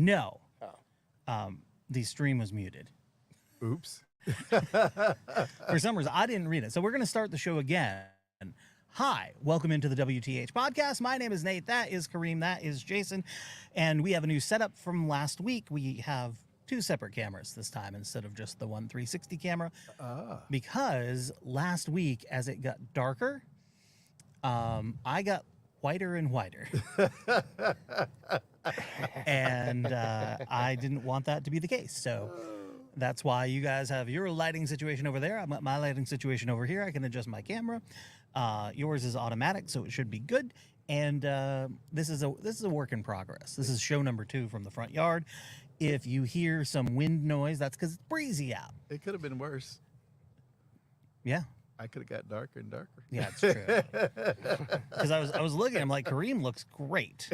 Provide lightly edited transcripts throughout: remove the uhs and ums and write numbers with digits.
No, Oh. the stream was muted. Oops. For some reason, I didn't read it. So we're going to start the show again. Hi, welcome into the WTH podcast. My name is Nate. That is Kareem. That is Jason. And we have a new setup from last week. We have two separate cameras this time instead of just the one 360 camera. Because last week, as it got darker, I got whiter and whiter. And I didn't want that to be the case. So that's why you guys have your lighting situation over there. I'm at my lighting situation over here. I can adjust my camera. Yours is automatic, so it should be good. And this is a work in progress. This is show number 2 from the front yard. If you hear some wind noise, that's because it's breezy out. It could have been worse. Yeah. I could have got darker and darker. Yeah, it's true. Because I was looking, I'm like, Kareem looks great.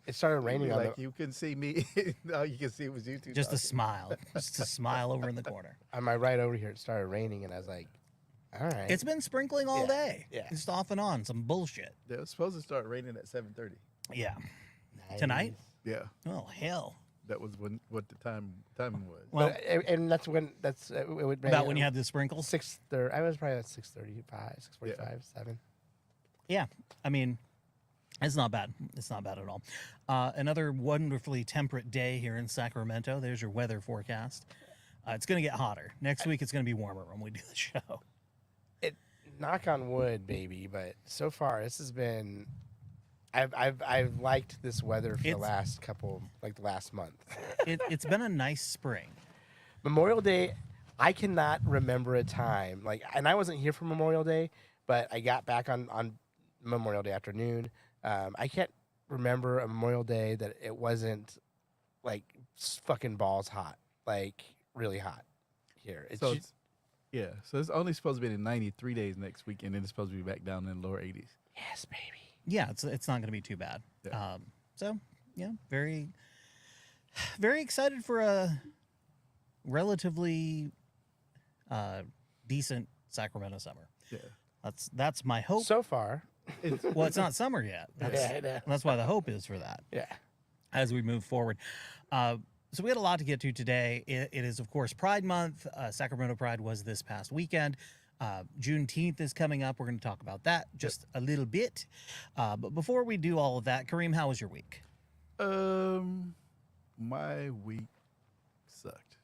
It started raining on Like you couldn't see me. All you can see was you two. Just a talking. smile. Just a smile over in the corner. on my right over here. It started raining, and I was like, "All right." It's been sprinkling all Yeah, day. yeah. Just off and on. Some bullshit. It was supposed to start raining at 7:30. Yeah. Nice. Tonight? Yeah, Oh, hell. that was what the timing was. Well, But, and that's when it would rain. about when you had the sprinkles? 6:30. I was probably at 6:35, 6:45, 7. Yeah. I mean, it's not bad. It's not bad at all. Another wonderfully temperate day here in Sacramento. There's your weather forecast. It's going to get hotter. Next week, it's going to be warmer when we do the show. Knock on wood, baby. But so far, this has been. I've liked this weather for the It's- last couple, like the last month. It's been a nice spring. Memorial Day, I cannot remember a time and I wasn't here for Memorial Day, but I got back on Memorial Day afternoon. I can't remember a Memorial Day that it wasn't like fucking balls hot, like really hot here. It's So just, so it's only supposed to be in 93 days next week, and then it's supposed to be back down in the lower 80s. yes, baby. Yeah, it's not going to be too bad. Yeah. So, yeah, very, very excited for a relatively decent Sacramento summer. Yeah. That's my hope. So far, Well, it's not summer yet. That's why the hope is for that yeah. as we move forward. So we had a lot to get to today. It is, of course, Pride Month. Sacramento Pride was this past weekend. Juneteenth is coming up. We're going to talk about that just a little bit. But before we do all of that, Kareem, how was your week? My week sucked.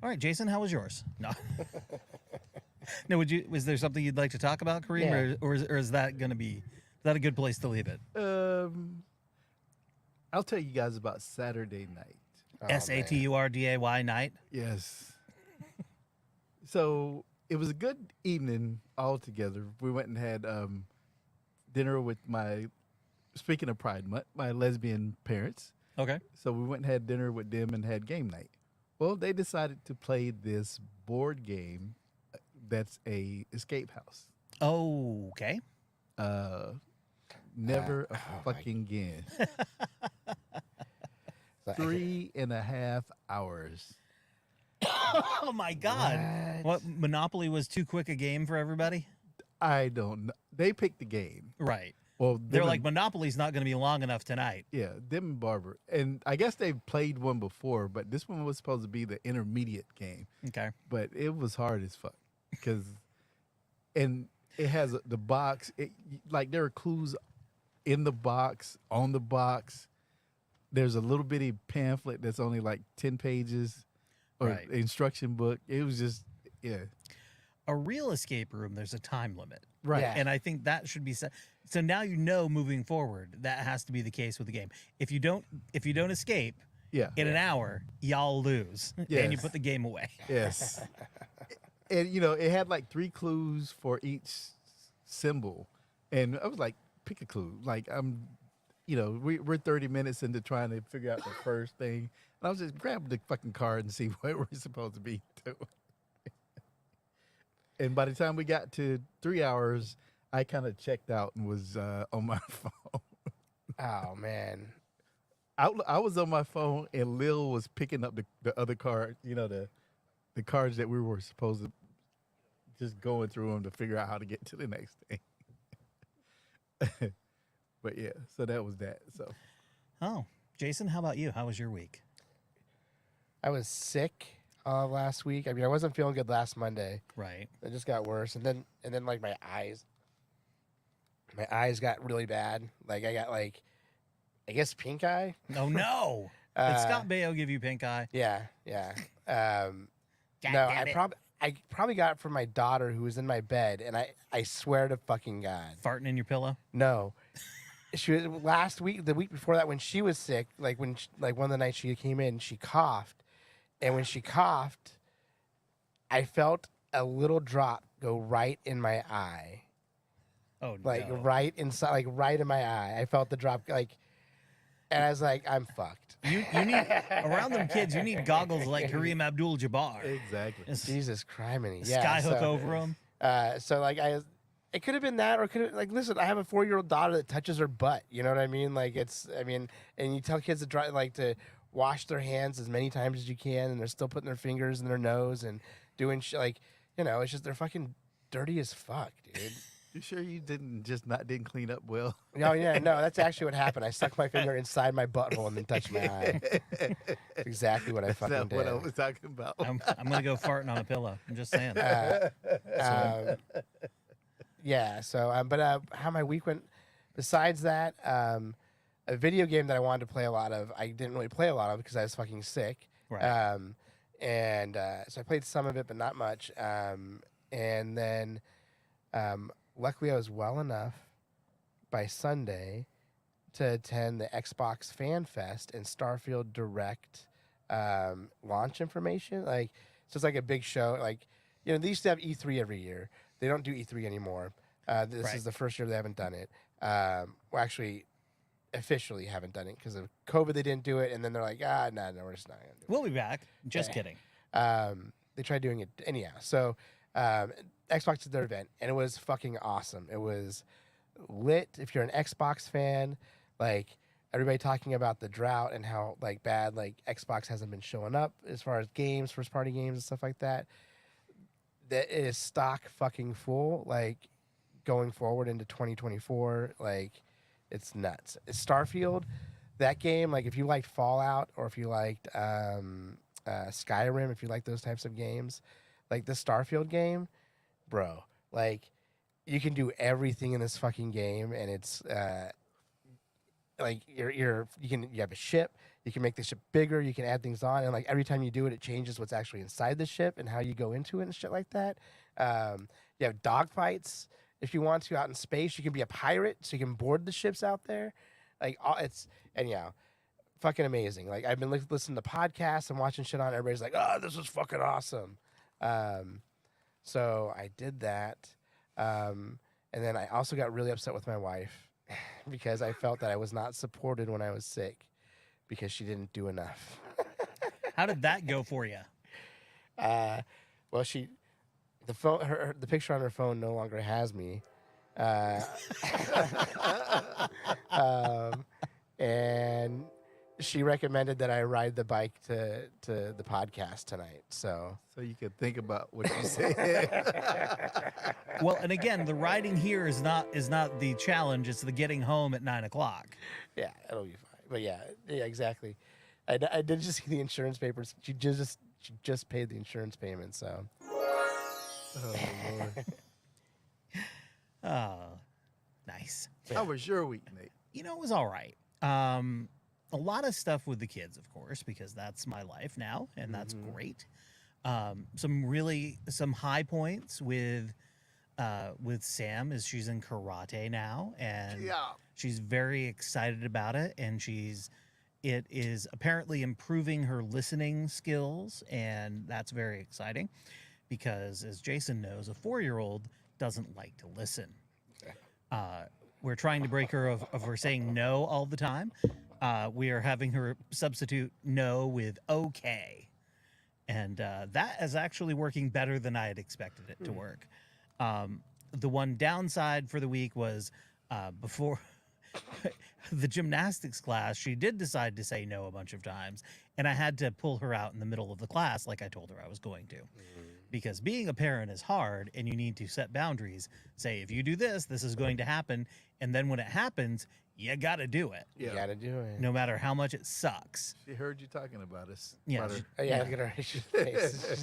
All right, Jason, how was yours? No. No, was there something you'd like to talk about, Kareem, Yeah. or is that going to be, is that a good place to leave it? I'll tell you guys about Saturday night. Oh, SATURDAY night. Yes. So it was a good evening altogether. We went and had dinner with speaking of Pride Month, my lesbian parents. Okay. So we went and had dinner with them and had game night. Well, they decided to play this board game that's a escape house. Oh, okay. Never my fucking again. So- 3.5 hours. Oh my God! What Monopoly was too quick a game for everybody? I don't know. They picked the game. Right. Well, They're them like, and- Monopoly's not going to be long enough tonight. yeah, them and Barbara. And I guess they've played one before, but this one was supposed to be the intermediate game. Okay. But it was hard as fuck and it has the box. Like there are clues in the box, on the box. There's a little bitty pamphlet that's only like 10 pages or Right. instruction book. It was just, yeah. A real escape room, there's a time limit. Right. Yeah. And I think that should be set. So now you know moving forward that has to be the case with the game. If you don't escape Yeah. in an hour, y'all lose. And you Yes. put the game away. Yes. And, it had like 3 clues for each symbol. And I was like, pick a clue. Like, we're 30 minutes into trying to figure out the first thing. And I was just grab the fucking card and see what we're supposed to be doing. And by the time we got to 3 hours, I kind of checked out and was on my phone. Oh man. I was on my phone and Lil was picking up the other card, the cards that we were supposed to just going through them to figure out how to get to the next thing. But yeah, so that was that. So Oh, Jason, how about you? How was your week? I was sick last week. I mean, I wasn't feeling good last Monday. Right. It just got worse, and then like my eyes got really bad. Like I got like, I guess pink eye. Oh no! Did Scott Baio give you pink eye? Yeah. God No, damn it. I probably got it from my daughter who was in my bed, and I swear to fucking God, Farting in your pillow? no. She was last week, the week before that, when she was sick. Like like one of the nights she came in, she coughed, and when she coughed, I felt a little drop go right in my eye, Oh like no! right inside, like right in my eye. I felt the drop, like, and I was like, I'm fucked. You need around them kids. You need goggles like Kareem Abdul-Jabbar. Exactly. Just Jesus criminy, yeah. skyhook over them. So like it could have been that, or it could have, like, listen, I have a 4-year-old daughter that touches her butt. You know what I mean? Like and you tell kids to wash their hands as many times as you can, and they're still putting their fingers in their nose and doing like, it's just they're fucking dirty as fuck, dude. You sure you didn't clean up well? No, yeah, no, that's actually what happened. I stuck my finger inside my butthole and then touched my eye. That's exactly what I That's fucking not did. what I was talking about. I'm gonna go farting on a pillow. I'm just saying. Yeah. So, but how my week went. Besides that, a video game that I wanted to play a lot of, I didn't really play a lot of because I was fucking sick. Right. So I played some of it, but not much. And then, luckily, I was well enough by Sunday to attend the Xbox Fan Fest and Starfield Direct launch information. Like, so it's like a big show. Like, they used to have E3 every year. They don't do E3 anymore. This Right. is the first year they haven't done it. Well, actually, officially haven't done it because of COVID. They didn't do it, and then they're like, no, we're just not gonna do it. We'll be back. Just Yeah. kidding. They tried doing it anyhow. So Xbox did their event, and it was fucking awesome. It was lit. If you're an Xbox fan, like everybody talking about the drought and how like bad like Xbox hasn't been showing up as far as games, first party games and stuff like that. That is stock fucking full. Like going forward into 2024, like it's nuts. Starfield, that game, like if you liked Fallout or if you liked Skyrim, if you like those types of games, like the Starfield game, bro, like you can do everything in this fucking game, and it's like you have a ship, you can make the ship bigger, you can add things on, and like every time you do it, it changes what's actually inside the ship and how you go into it and shit like that. You have dogfights if you want to out in space. You can be a pirate, so you can board the ships out there. Like fucking amazing. Like I've been listening to podcasts and watching shit on. Everybody's like, "Oh, this is fucking awesome." So I did that, and then I also got really upset with my wife because I felt that I was not supported when I was sick because she didn't do enough. How did that go for you? Well, the picture on her phone no longer has me. And she recommended that I ride the bike to the podcast tonight. So You could think about what you said. Well, and again, the riding here is not the challenge. It's the getting home at 9:00. yeah, it'll be fine. But yeah, exactly. I did just see the insurance papers. She just paid the insurance payment. So. Oh, Lord. Oh, nice. How was your week, Nate? It was all right. A lot of stuff with the kids, of course, because that's my life now, and that's great. Some high points with Sam is she's in karate now, and she's very excited about it, and it is apparently improving her listening skills, and that's very exciting because, as Jason knows, a 4-year-old doesn't like to listen. We're trying to break her of her saying no all the time. We are having her substitute no with okay. And that is actually working better than I had expected it to work. The one downside for the week was before the gymnastics class, she did decide to say no a bunch of times. And I had to pull her out in the middle of the class like I told her I was going to. because being a parent is hard and you need to set boundaries. Say, if you do this, this is going to happen. And then when it happens, you got to do it, You Yeah. gotta do it. no matter how much it sucks. She heard you talking about us. Yeah, about her. she- Oh, yeah, look at her face.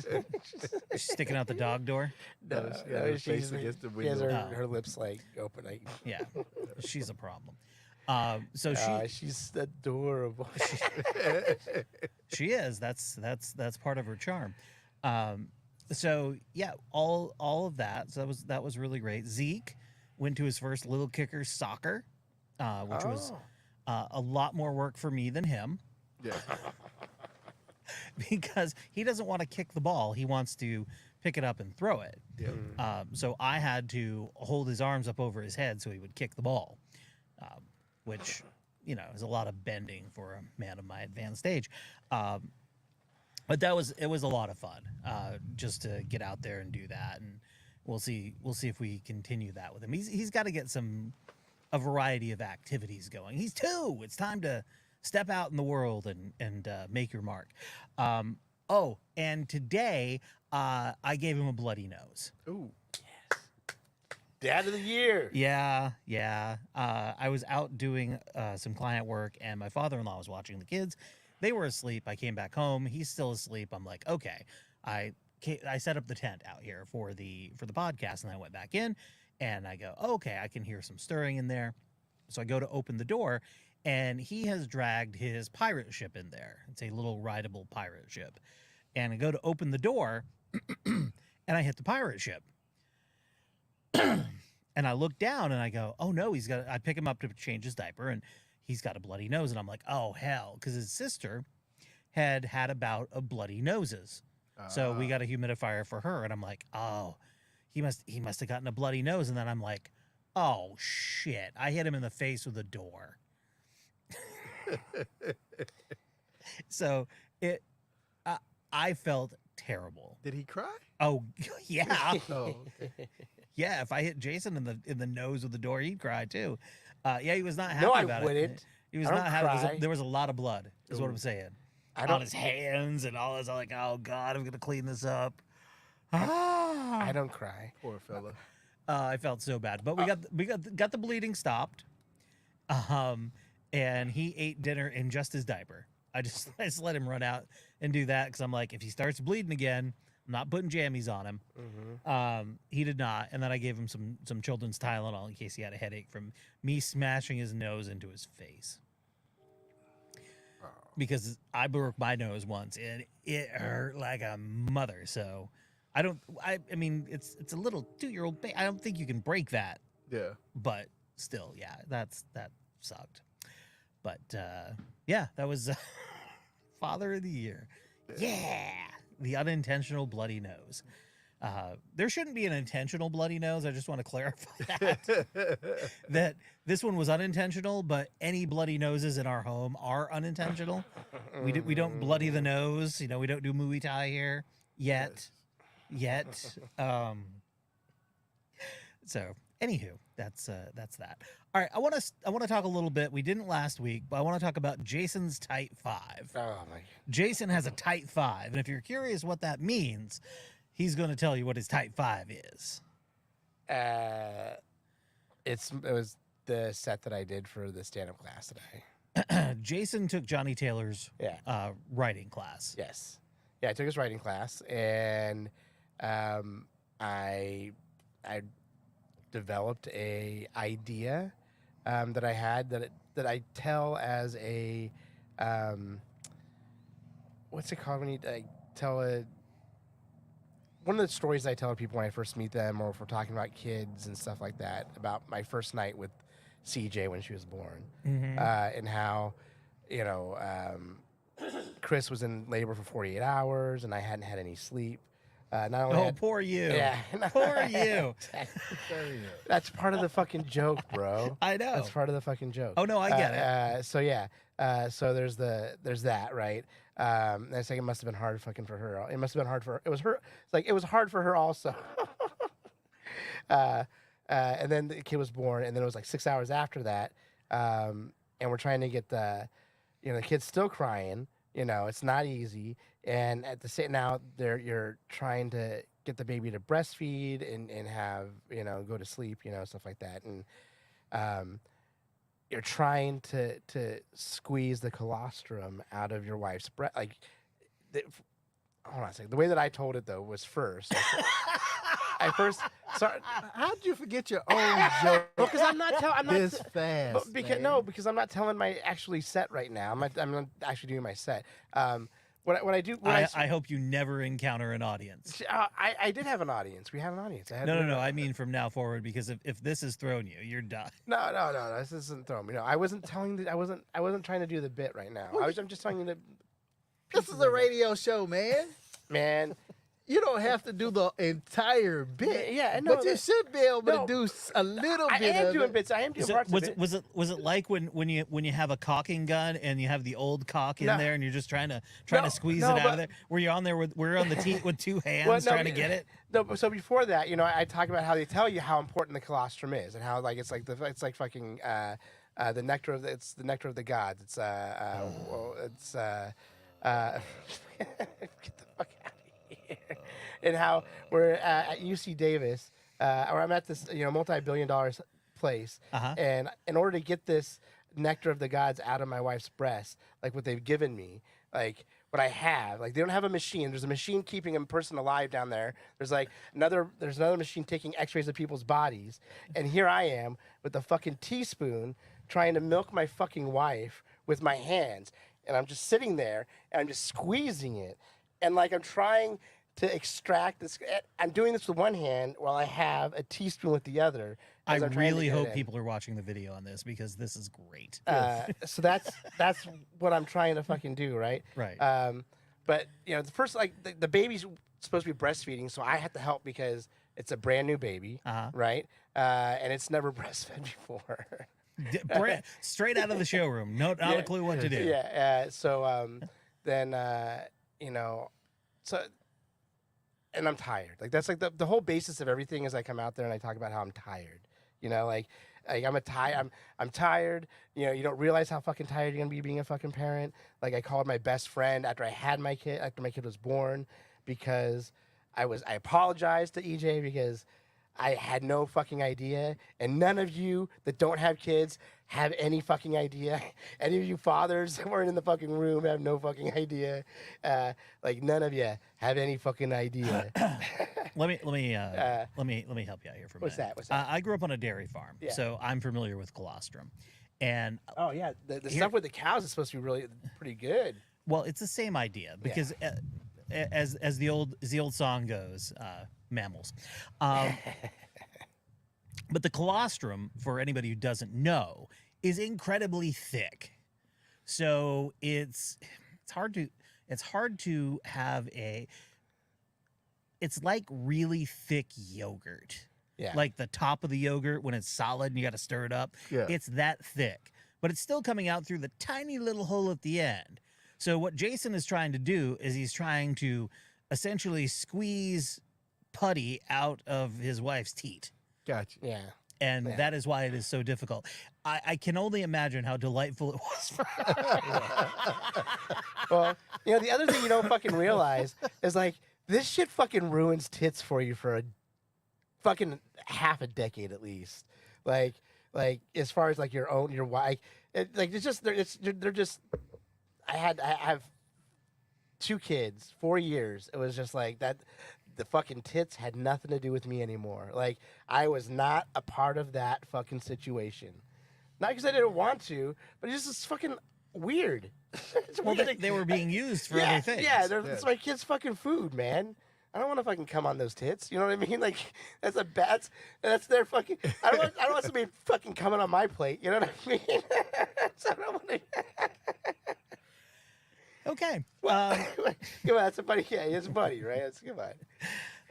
She's sticking out the dog door. No, she got her face against the she has her, window. Oh. her lips like open. Like, Yeah, she's a problem. So she's adorable. she is. That's part of her charm. So yeah, all of that. So that was really great. Zeke went to his first Little Kickers soccer, which was a lot more work for me than him Yeah. because he doesn't want to kick the ball. He wants to pick it up and throw it. Yeah. So I had to hold his arms up over his head so he would kick the ball, which, you know, is a lot of bending for a man of my advanced age. But it was a lot of fun just to get out there and do that, and we'll see if we continue that with him. He's got to get a variety of activities going. He's 2. It's time to step out in the world and make your mark. Oh, and today I gave him a bloody nose. Ooh. Dad of the year. Yeah. I was out doing some client work, and my father-in-law was watching the kids. They were asleep. I came back home. He's still asleep. I'm like, okay. I set up the tent out here for the podcast, and I went back in, and I go, okay, I can hear some stirring in there. So I go to open the door, and he has dragged his pirate ship in there. It's a little rideable pirate ship. And I go to open the door, and I hit the pirate ship. And I look down and I go, oh no, I pick him up to change his diaper, and he's got a bloody nose. And I'm like, oh hell, because his sister had a bout of bloody noses. So we got a humidifier for her, and I'm like, oh, he must have gotten a bloody nose. And then I'm like, oh shit, I hit him in the face with a door. So I felt terrible. Did he cry? Oh yeah. Oh, okay. Yeah, if I hit Jason in the nose with the door, he'd cry too. Yeah, he was not happy No, I about it. wouldn't. He was I don't not happy. cry. There was a lot of blood, is what Ooh. I'm saying. I On don't. his hands and all this. I'm like, oh God, I'm gonna clean this up. I don't cry. Poor fella. I felt so bad, but we got the bleeding stopped. And he ate dinner in just his diaper. I just let him run out and do that because I'm like, if he starts bleeding again, I'm not putting jammies on him. Mm-hmm. He did not, and then I gave him some children's Tylenol in case he had a headache from me smashing his nose into his face. Because I broke my nose once and it hurt like a mother. So I mean, it's a little 2-year-old baby. I don't think you can break that, Yeah. but still, yeah, that sucked. But yeah, that was Father of the Year. Yeah, the unintentional bloody nose. There shouldn't be an intentional bloody nose. I just want to clarify that this one was unintentional, but any bloody noses in our home are unintentional. We don't bloody the nose. You know, we don't do Muay Thai here yet. So anywho, that's that. All right, I want to talk a little bit. We didn't last week, but I want to talk about Jason's tight 5. Oh my. Jason has a tight 5, and if you're curious what that means, he's going to tell you what his tight 5 is. It was the set that I did for the stand-up class today. Jason took Johnny Taylor's Yeah. writing class. Yes. Yeah, I took his writing class, and I developed a idea that I had that I tell as a what's it called when you tell one of the stories I tell people when I first meet them, or if we're talking about kids and stuff like that, about my first night with CJ when she was born, and how, you know, Chris was in labor for 48 hours and I hadn't had any sleep. Not only Oh, had- poor you. yeah, Poor you. That's part of the fucking joke, bro. I know. That's part of the fucking joke. Oh, no, I get it. So yeah, so there's that, right? And I think it must have been hard fucking for her. It must have been hard for her. It was her. It's like it was hard for her also. And then the kid was born, and then it was like 6 hours after that, and we're trying to get the kid's still crying. You know, it's not easy, and at the same now you're trying to get the baby to breastfeed and have go to sleep, stuff like that, and you're trying to squeeze the colostrum out of your wife's breast. Like, hold on a second. The way that I told it though was first. I first sorry. How'd you forget your own joke? Because I'm not this fast. because I'm not telling my actually set right now. I'm not actually doing my set. What I do? I hope you never encounter an audience. I did have an audience. We had an audience. No. I mean from now forward, because if this has thrown you, you're done. No. This isn't throwing me. No, I wasn't telling. I wasn't trying to do the bit right now. I'm just telling you the. This is a radio show, man. Man. You don't have to do the entire bit. Yeah, no, but you should be able to do a little bit. I am of doing it. bits. I am doing parts of it. Was it like when you have a caulking gun and you have the old caulk in there and you're just trying to squeeze it out of there? Were you on there we're on the teat with two hands trying to get it? No, so before that, I talk about how they tell you how important the colostrum is and how it's like fucking the nectar of the nectar of the gods. It's get the fuck out of here. And how we're at UC Davis, or I'm at this multi-billion-dollar place, and in order to get this nectar of the gods out of my wife's breast, like what they've given me, like what I have, like they don't have a machine. There's a machine keeping a person alive down there. There's another machine taking X-rays of people's bodies, and here I am with a fucking teaspoon trying to milk my fucking wife with my hands, and I'm just sitting there and I'm just squeezing it, and like I'm trying to extract this. I'm doing this with one hand while I have a teaspoon with the other. I really hope people are watching the video on this because this is great. So that's what I'm trying to fucking do, right? Right. But the first, like the baby's supposed to be breastfeeding, so I have to help because it's a brand new baby, right? And it's never breastfed before. Straight out of the showroom, not a clue what to do. Yeah. So and I'm tired. Like that's like the whole basis of everything is I come out there and I talk about how I'm tired. Like I'm tired. You don't realize how fucking tired you're gonna be being a fucking parent. Like I called my best friend after my kid was born, because I apologized to EJ because I had no fucking idea, and none of you that don't have kids have any fucking idea. Any of you fathers that weren't in the fucking room have no fucking idea. Like none of you have any fucking idea. Let me help you out here for a minute. What's that? I grew up on a dairy farm, so I'm familiar with colostrum. And oh yeah, the stuff with the cows is supposed to be really pretty good. Well, it's the same idea because as the old song goes, mammals. But the colostrum, for anybody who doesn't know, is incredibly thick. So it's hard to have it's like really thick yogurt. Yeah. Like the top of the yogurt when it's solid and you got to stir it up. Yeah. It's that thick, but it's still coming out through the tiny little hole at the end. So what Jason is trying to do is he's trying to essentially squeeze putty out of his wife's teat. Gotcha. Yeah. And that is why it is so difficult. I can only imagine how delightful it was for her. Well, the other thing you don't fucking realize is like this shit fucking ruins tits for you for a fucking half a decade at least. Like as far as like your wife, they're just. I have 2 kids, 4 years. It was just like that. The fucking tits had nothing to do with me anymore. Like I was not a part of that fucking situation. Not because I didn't want to, but it's just fucking weird. Well, they were being used for other things. Yeah, it's my kids' fucking food, man. I don't want to fucking come on those tits. You know what I mean? Like that's their fucking. I don't want somebody fucking coming on my plate. You know what I mean? So I don't want to. Okay. Come on, that's a buddy. Yeah, it's a buddy, right? Come on.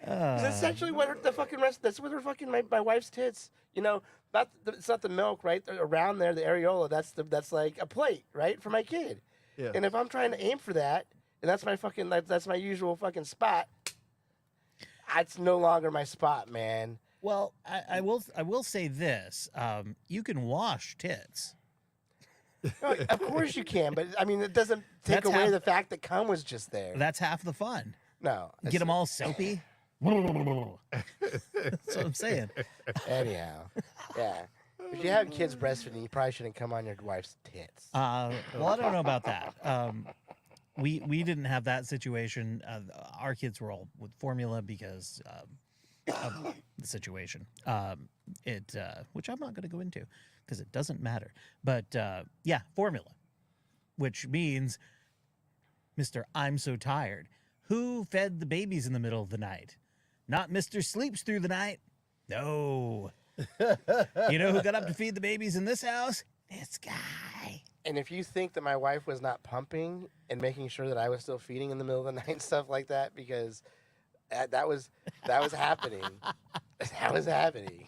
That's essentially what the fucking rest. That's what her fucking my wife's tits. It's not the milk, right? Around there, the areola. That's like a plate, right, for my kid. Yeah. And if I'm trying to aim for that, and that's my usual fucking spot, it's no longer my spot, man. Well, I will say this: you can wash tits. No, of course you can, but I mean it doesn't take away the fact that cum was just there. That's half the fun. No, Get them all soapy. That's what I'm saying. Anyhow, yeah. If you have kids breastfeeding, you probably shouldn't come on your wife's tits. Well, I don't know about that. We didn't have that situation. Our kids were all with formula because of the situation. Which I'm not going to go into because it doesn't matter. But yeah, formula, which means, Mr. I'm so tired. Who fed the babies in the middle of the night? Not Mr. Sleeps through the night. No. You know who got up to feed the babies in this house? This guy. And if you think that my wife was not pumping and making sure that I was still feeding in the middle of the night and stuff like that, because that was happening. That was happening.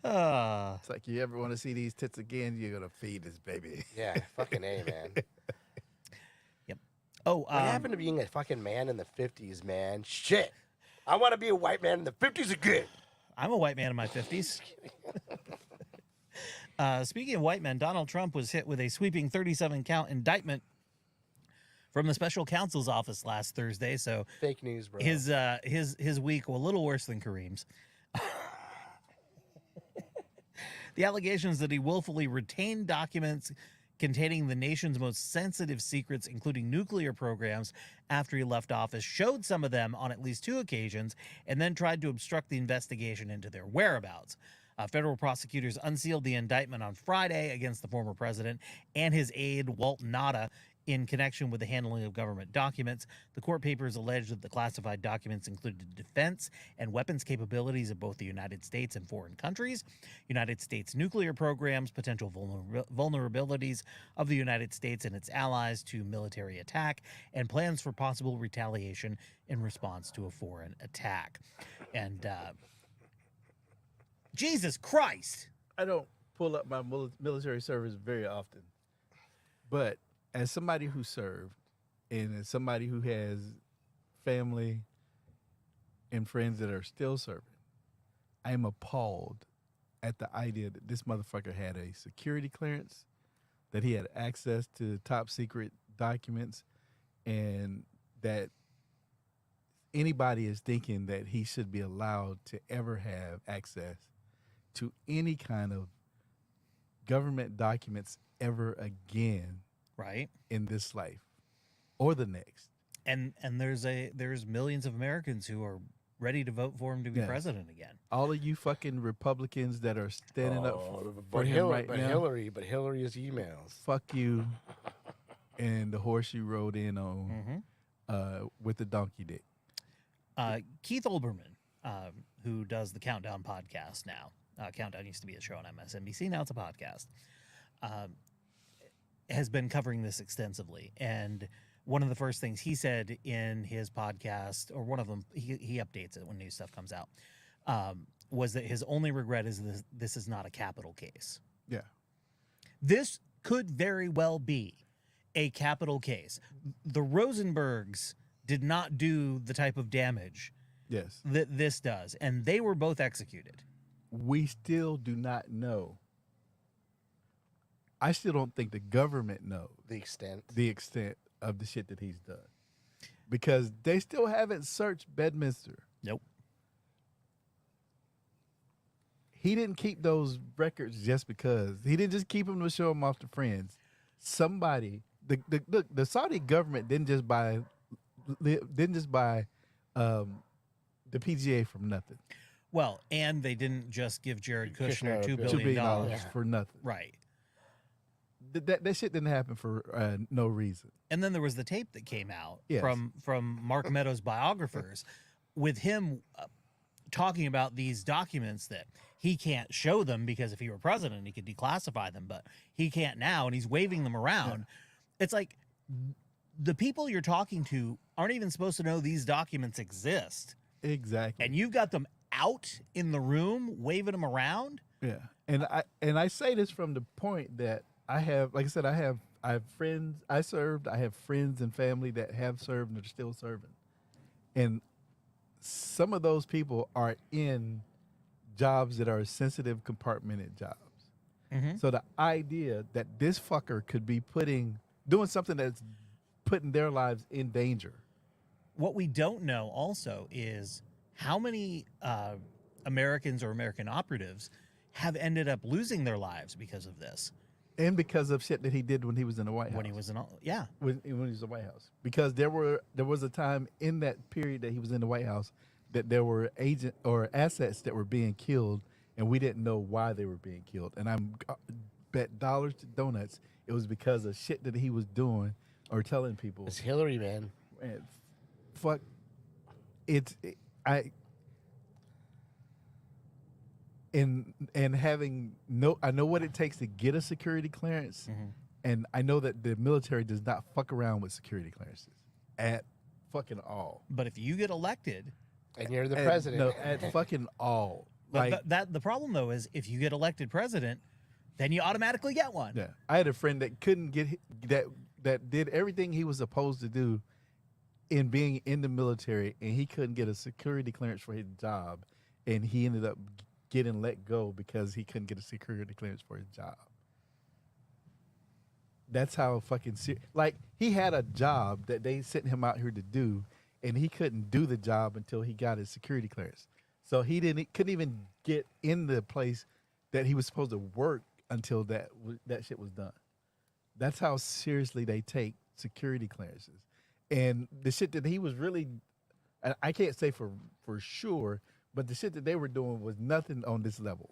It's like, you ever want to see these tits again, you're going to feed this baby. Yeah, fucking A, man. Yep. Oh, what happened to being a fucking man in the 50s, man? Shit. I want to be a white man in the 50s again. I'm a white man in my 50s. Speaking of white men, Donald Trump was hit with a sweeping 37-count indictment from the special counsel's office last Thursday. So fake news, bro. His week was a little worse than Kareem's. The allegations that he willfully retained documents containing the nation's most sensitive secrets, including nuclear programs, after he left office, showed some of them on at least 2 occasions, and then tried to obstruct the investigation into their whereabouts. Federal prosecutors unsealed the indictment on Friday against the former president and his aide, Walt Nauta, in connection with the handling of government documents. The court papers allege that the classified documents included defense and weapons capabilities of both the United States and foreign countries, United States nuclear programs, potential vulnerabilities of the United States and its allies to military attack, and plans for possible retaliation in response to a foreign attack. And Jesus Christ! I don't pull up my military service very often, but as somebody who served and as somebody who has family and friends that are still serving, I am appalled at the idea that this motherfucker had a security clearance, that he had access to top secret documents, and that anybody is thinking that he should be allowed to ever have access to any kind of government documents ever again. Right. In this life or the next. And there's millions of Americans who are ready to vote for him to be president again. All of you fucking Republicans that are standing up for him Hillary, right but now. But Hillary's emails. Fuck you and the horse you rode in on with the donkey dick. Keith Olbermann, who does the Countdown podcast now. Countdown used to be a show on MSNBC. Now it's a podcast. Has been covering this extensively, and one of the first things he said in his podcast, or one of them, he updates it when new stuff comes out, was that his only regret is this is not a capital case. Yeah. This could very well be a capital case. The Rosenbergs did not do the type of damage that this does, and they were both executed. We still do not know. I still don't think the government knows the extent of the shit that he's done, because they still haven't searched Bedminster. Nope. He didn't keep those records just because. He didn't just keep them to show them off to friends. Somebody, the Saudi government didn't just buy the PGA from nothing. Well, and they didn't just give Jared Kushner $2 $2 billion Yeah. for nothing. Right. That shit didn't happen for no reason. And then there was the tape that came out Yes. from Mark Meadows' biographers with him talking about these documents that he can't show them because if he were president, he could declassify them, but he can't now, and he's waving them around. Yeah. It's like the people you're talking to aren't even supposed to know these documents exist. Exactly. And you've got them out in the room waving them around. Yeah. And I say this from the point that I have, like I said, I have friends. I served. I have friends and family that have served and are still serving, and some of those people are in jobs that are sensitive, compartmented jobs. Mm-hmm. So the idea that this fucker could be doing something that's putting their lives in danger What we don't know also is how many Americans or American operatives have ended up losing their lives because of this. And because of shit that he did when he was in the White House. When he was in, yeah, when he was in the White House. Because there was a time in that period that he was in the White House that there were agent or assets that were being killed, and we didn't know why they were being killed. And I'm bet dollars to donuts it was because of shit that he was doing or telling people. It's Hillary, man. Man, fuck. And having I know what it takes to get a security clearance, and I know that the military does not fuck around with security clearances at fucking all. but if you get elected, And you're the At- president. No, at fucking all. Like, that the problem though is if you get elected president, then you automatically get one. yeah, I had a friend that couldn't get that did everything he was supposed to do in being in the military, and he couldn't get a security clearance for his job, and he ended up getting let go because he couldn't get a security clearance for his job. That's how fucking like he had a job that they sent him out here to do, and he couldn't do the job until he got his security clearance. So he couldn't even get in the place that he was supposed to work until that shit was done. That's how seriously they take security clearances. And the shit that he was really, I can't say for sure, but the shit that they were doing was nothing on this level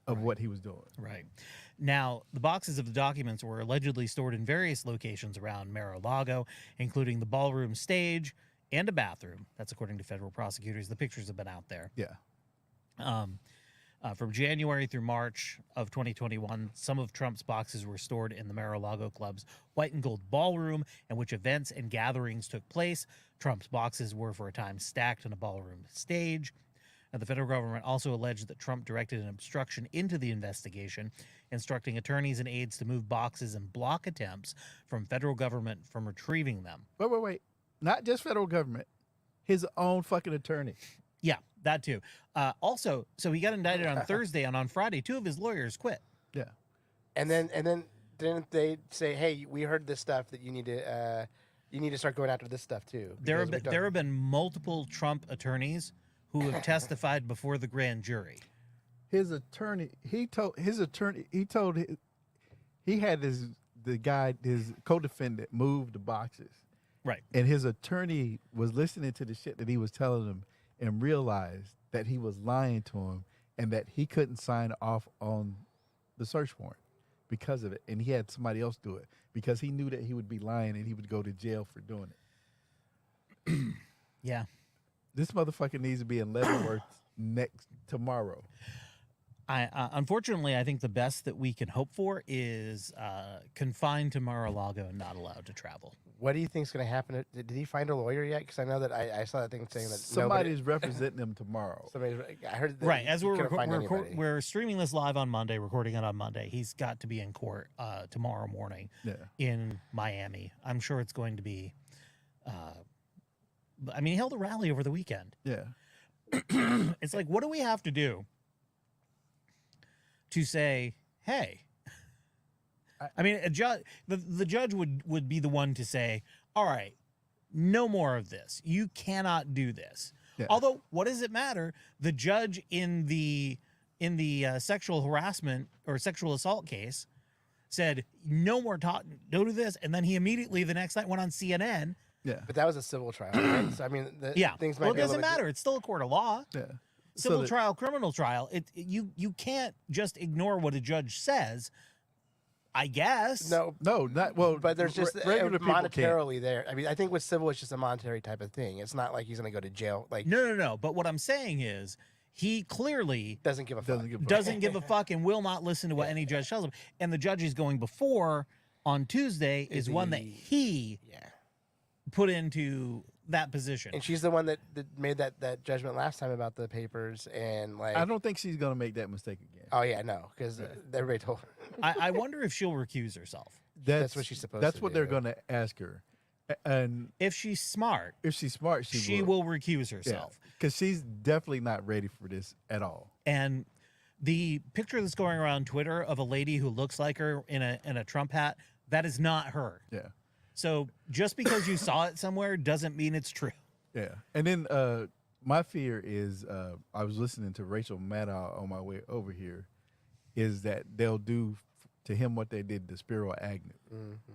of what he was doing. Right. Now, the boxes of the documents were allegedly stored in various locations around Mar-a-Lago, including the ballroom stage and a bathroom. That's according to federal prosecutors. The pictures have been out there. Yeah. From January through March of 2021, some of Trump's boxes were stored in the Mar-a-Lago Club's white and gold ballroom, in which events and gatherings took place. Trump's boxes were for a time stacked on a ballroom stage. Now, the federal government also alleged that Trump directed an obstruction into the investigation, instructing attorneys and aides to move boxes and block attempts from federal government from retrieving them. Wait. Not just federal government. His own fucking attorney. Yeah, that too. Also, so he got indicted on Thursday, and on Friday, 2 of his lawyers quit. Yeah. And then didn't they say, hey, we heard this stuff that you need to start going after this stuff too? There because have been multiple Trump attorneys who have testified before the grand jury. His attorney, he had his co-defendant move the boxes. Right. And his attorney was listening to the shit that he was telling him and realized that he was lying to him and that he couldn't sign off on the search warrant because of it. And he had somebody else do it because he knew that he would be lying and he would go to jail for doing it. Yeah. This motherfucker needs to be in Leavenworth tomorrow. Unfortunately, I think the best that we can hope for is confined to Mar-a-Lago and not allowed to travel. What do you think's going to happen? Did he find a lawyer yet? Because I know that I saw that thing saying that somebody's representing him tomorrow. I heard that Right. As we're we're streaming this live on Monday, recording it on Monday. He's got to be in court tomorrow morning in Miami. I'm sure it's going to be. I mean, he held a rally over the weekend. Yeah. It's like, what do we have to do to say, hey? I mean, the judge would be the one to say, all right, no more of this. You cannot do this. Yeah. Although, what does it matter? The judge in the sexual harassment or sexual assault case said, no more talk, don't do this. And then he immediately the next night went on CNN. Yeah. But that was a civil trial, right? So, I mean, things might be it doesn't matter. It's still a court of law. Yeah. Civil trial, criminal trial. You can't just ignore what a judge says. I guess. No, not well. But there's just regular monetarily there. I mean, I think with civil, it's just a monetary type of thing. It's not like he's going to go to jail. Like no. But what I'm saying is, he clearly doesn't give a fuck. Doesn't give a fuck and will not listen to what any judge tells him. And the judge is going before on Tuesday is one that he put into that position. And she's the one that made that judgment last time about the papers. And like, I don't think she's going to make that mistake again. Oh yeah, no, because everybody told her. I wonder if she'll recuse herself. That's what she's supposed. That's what they're going to ask her. And if she's smart, she will recuse herself because she's definitely not ready for this at all. And the picture that's going around Twitter of a lady who looks like her in a Trump hat, that is not her. Yeah. So just because you saw it somewhere doesn't mean it's true. Yeah. And then my fear is I was listening to Rachel Maddow on my way over here, is that they'll do to him what they did to Spiro Agnew,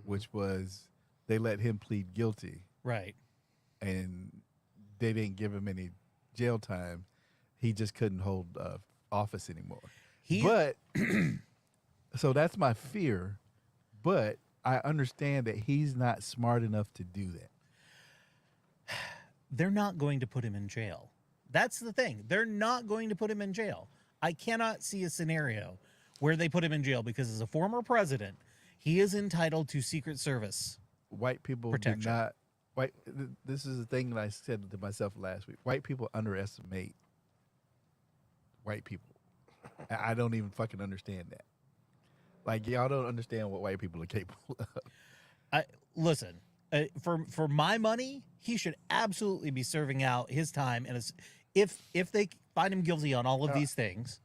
which was they let him plead guilty Right. and they didn't give him any jail time. He just couldn't hold office anymore. But so that's my fear. But I understand that he's not smart enough to do that. They're not going to put him in jail. That's the thing. They're not going to put him in jail. I cannot see a scenario where they put him in jail because as a former president, he is entitled to Secret Service. White people Protection. do not. This is the thing that I said to myself last week. White people underestimate white people. I don't even fucking understand that. Like, y'all don't understand what white people are capable of. Listen, for my money, he should absolutely be serving out his time. And if they find him guilty on all of these things,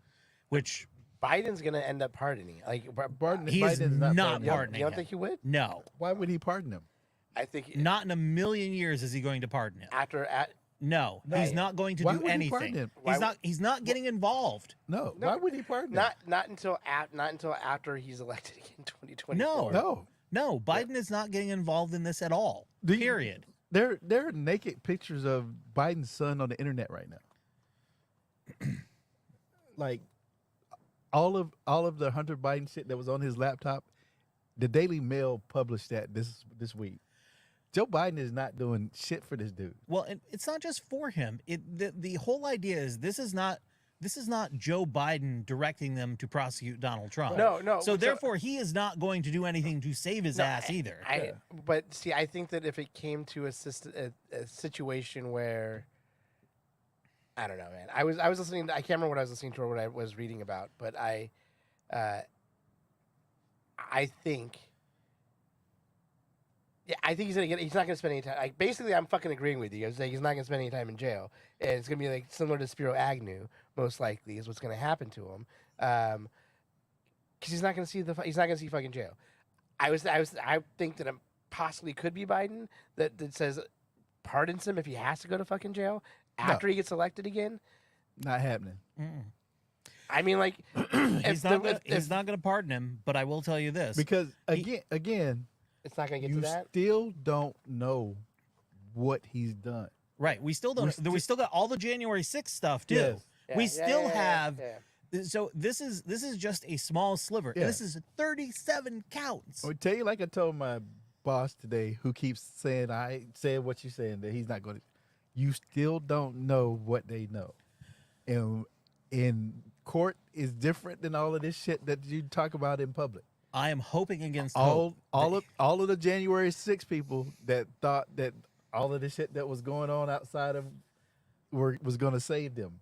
which Biden's gonna end up pardoning. Like he is Biden's not pardoning. pardoning You don't him. think he would? No, Why would he pardon him? I think not in a million years is he going to pardon him. No, he's not going to Why do would he anything. pardon him? He's not getting involved. No. No, Why would he pardon him? not until after he's elected in 2024. No. Biden is not getting involved in this at all. Do you- Period. There are naked pictures of Biden's son on the internet right now. Like all of the Hunter Biden shit that was on his laptop, the Daily Mail published that this week. Joe Biden is not doing shit for this dude. Well, it's not just for him. The whole idea is this is not Joe Biden directing them to prosecute Donald Trump. No. So therefore, he is not going to do anything to save his ass either. But see, I think that if it came to a situation where, I don't know, man. I was listening. I can't remember what I was listening to or what I was reading about, but I think. Yeah, I think he's not gonna spend any time. Like, basically, I'm fucking agreeing with you. I was saying he's not gonna spend any time in jail, and it's gonna be like similar to Spiro Agnew, most likely, is what's gonna happen to him, because he's not gonna see fucking jail. I think that it possibly could be Biden that says pardons him if he has to go to fucking jail after he gets elected again. Not happening. I mean, like, He's not going to pardon him. But I will tell you this: Because again, it's not gonna get to you that. still don't know what he's done. right, we still don't. We still got all the January 6th stuff too. Yes. We still have. So this is just a small sliver. Yeah. This is 37 counts. I'll tell you, like I told my boss today, who keeps saying I said what you're saying, that he's not going to. You still don't know what they know, and in court is different than all of this shit that you talk about in public. I am hoping against all hope. of the January 6 people that thought that all of the shit that was going on outside of was going to save them.